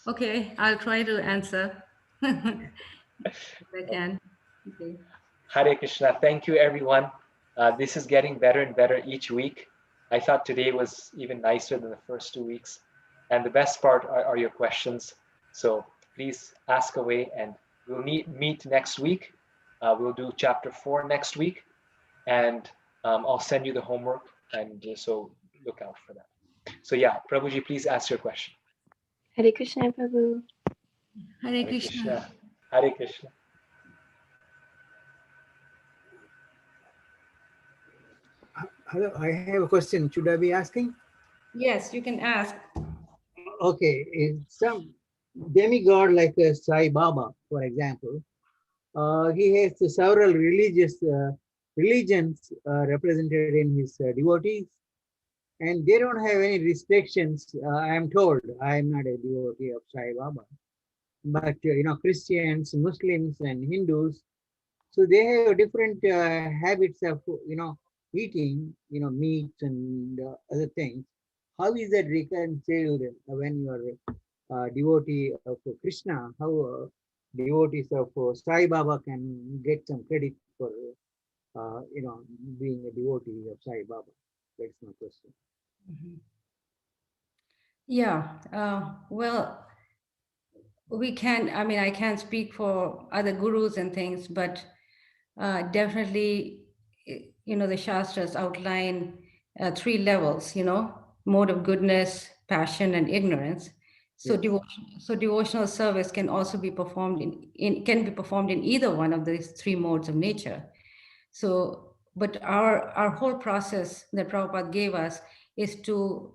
okay. I'll try to answer if I can. Okay. Hare Krishna. Thank you, everyone. This is getting better and better each week. I thought today was even nicer than the first 2 weeks. And the best part are your questions. So please ask away, and we'll meet next week. We'll do chapter 4 next week, and I'll send you the homework, and so look out for that. So yeah, Prabhuji, please ask your question. Hare Krishna, Prabhu. Hare Krishna. Hare Krishna. Hello, I have a question. Should I be asking? Yes, you can ask. Okay, some demigod like Sai Baba, for example, he has several religions represented in his devotees, and they don't have any restrictions. I am told, I am not a devotee of Sai Baba, but Christians, Muslims, and Hindus, so they have different habits of eating meats and other things. How is that reconciled when you are a devotee of Krishna? How devotees of Sai Baba can get some credit for being a devotee of Sai Baba? That's my question. Yeah, well, we can, I mean, I can't speak for other gurus and things, but definitely, the Shastras outline 3 levels, mode of goodness, passion, and ignorance. So devotional service can also be performed in either one of these 3 modes of nature. So, but our whole process that Prabhupada gave us is to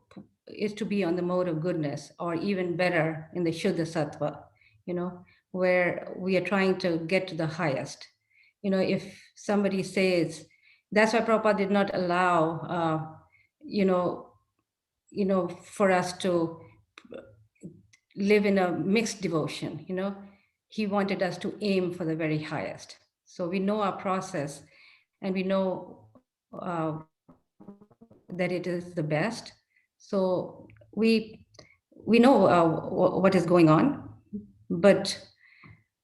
be on the mode of goodness, or even better in the Shuddha Sattva, where we are trying to get to the highest. if somebody says, that's why Prabhupada did not allow, for us to live in a mixed devotion. He wanted us to aim for the very highest. So we know our process, and we know that it is the best. So we know what is going on, but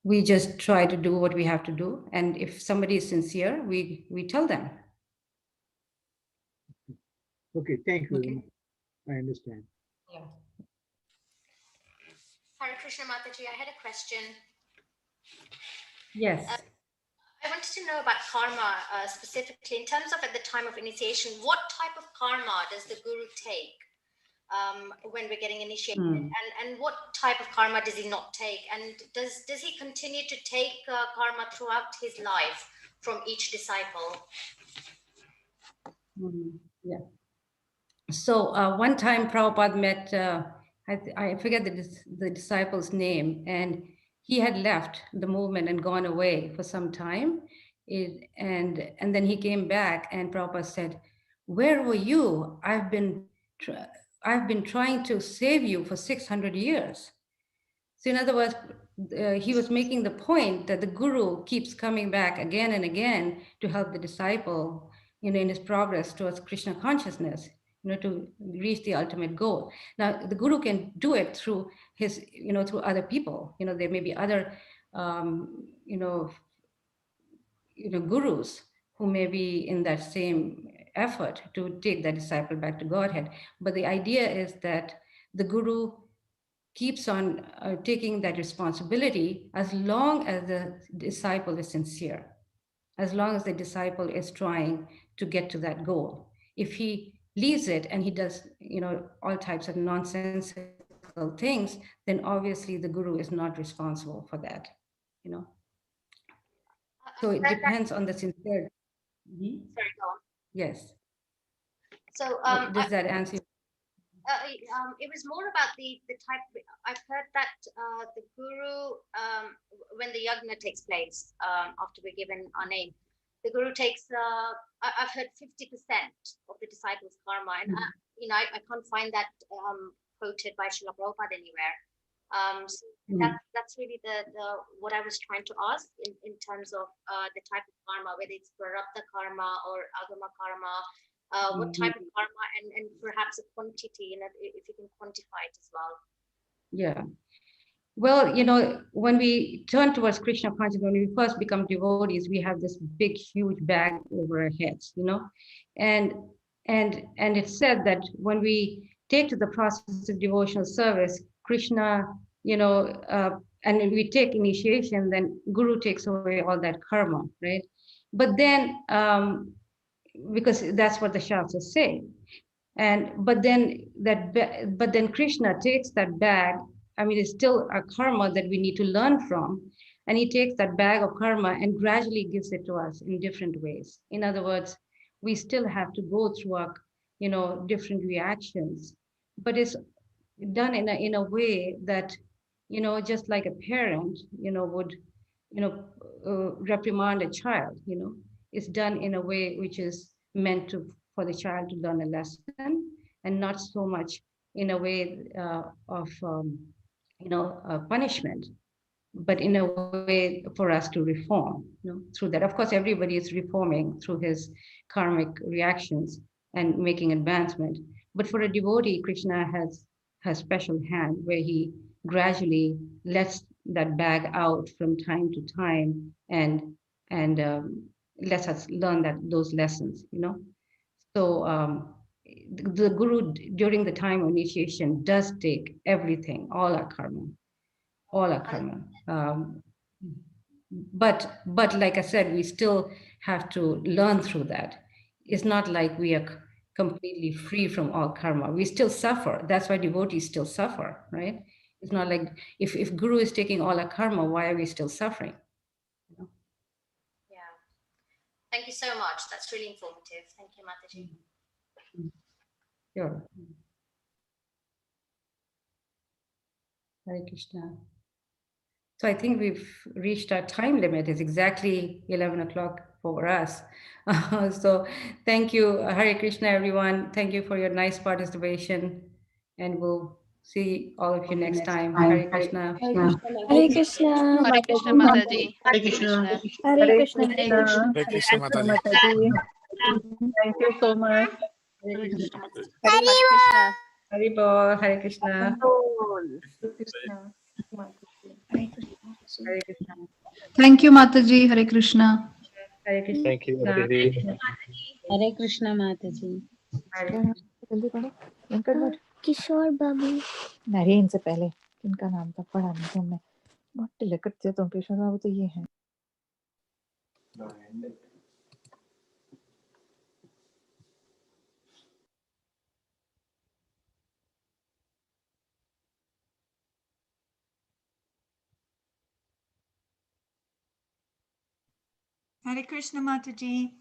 we just try to do what we have to do. And if somebody is sincere, we tell them. Okay, thank you. Okay. I understand. Yeah. Hare Krishna Mataji, I had a question. Yes. I wanted to know about karma specifically in terms of at the time of initiation. What type of karma does the guru take when we're getting initiated, and what type of karma does he not take? And does he continue to take karma throughout his life from each disciple? Yeah. So one time Prabhupada met, I forget the disciple's name, and he had left the movement and gone away for some time. And then he came back, and Prabhupada said, "Where were you? I've been trying to save you for 600 years." So in other words, he was making the point that the guru keeps coming back again and again to help the disciple, in his progress towards Krishna consciousness, to reach the ultimate goal. Now, the guru can do it through his, through other people. There may be other, gurus who may be in that same effort to take that disciple back to Godhead. But the idea is that the guru keeps on taking that responsibility as long as the disciple is sincere, as long as the disciple is trying to get to that goal. If he leaves it and he does, all types of nonsensical things, then obviously the guru is not responsible for that, So it depends on the sincerity. Sorry, go on. Yes. So does that answer? It was more about the type. I've heard that the guru, when the yagna takes place, after we're given our name, the guru takes. I've heard 50% of the disciples' karma, and I can't find that quoted by Srila Prabhupada anywhere. So that's really the what I was trying to ask in terms of the type of karma, whether it's prarabdha karma or agama karma. What type of karma, and perhaps a quantity, if you can quantify it as well. Yeah. Well, when we turn towards Krishna consciousness, when we first become devotees, we have this big, huge bag over our heads, and it's said that when we take to the process of devotional service, Krishna, and we take initiation, then Guru takes away all that karma, right? But then, because that's what the Shastras say, but then Krishna takes that bag. I mean, it's still a karma that we need to learn from, and he takes that bag of karma and gradually gives it to us in different ways. In other words, we still have to go through our, different reactions, but it's done in a way that, just like a parent, would, reprimand a child. It's done in a way which is meant for the child to learn a lesson, and not so much in a way of punishment, but in a way for us to reform, through that. Of course, everybody is reforming through his karmic reactions and making advancement. But for a devotee, Krishna has a special hand where he gradually lets that bag out from time to time and lets us learn those lessons, So the guru during the time of initiation does take everything, all our karma. But like I said, we still have to learn through that. It's not like we are completely free from all karma. We still suffer. That's why devotees still suffer, right? It's not like if Guru is taking all our karma, why are we still suffering? Yeah. Thank you so much. That's really informative. Thank you, Mataji. Sure. Hare Krishna. So I think we've reached our time limit. It's exactly 11 o'clock for us. So thank you, Hare Krishna, everyone. Thank you for your nice participation. And we'll see all of you next time. Hare Krishna. Hare Krishna. Hare Krishna Mataji. Hare Hare Krishna. Krishna. Hare Hare Krishna. Krishna. Hare Krishna. Hare Hare Krishna Krishna, Mataji. Mataji. Thank you so much. Hare Hare Krishna. Krishna Mataji. Hare Hare Krishna. Hare Bol. Hare Krishna. Hare Krishna. Hare Krishna. Hare Krishna. Thank you, Mataji. Hare Krishna. Hare Krishna. Thank you, Mataji. Hare Krishna, Mataji. Hare क्या नाम है? जल्दी पढ़ो Venkat Bhatt Kishore Babu. अरे इनसे पहले किनका नाम था पढ़ा नहीं तुमने बहुत टिलक करते हो तुम किशोर बाबू तो ये है Hare Krishna Mataji.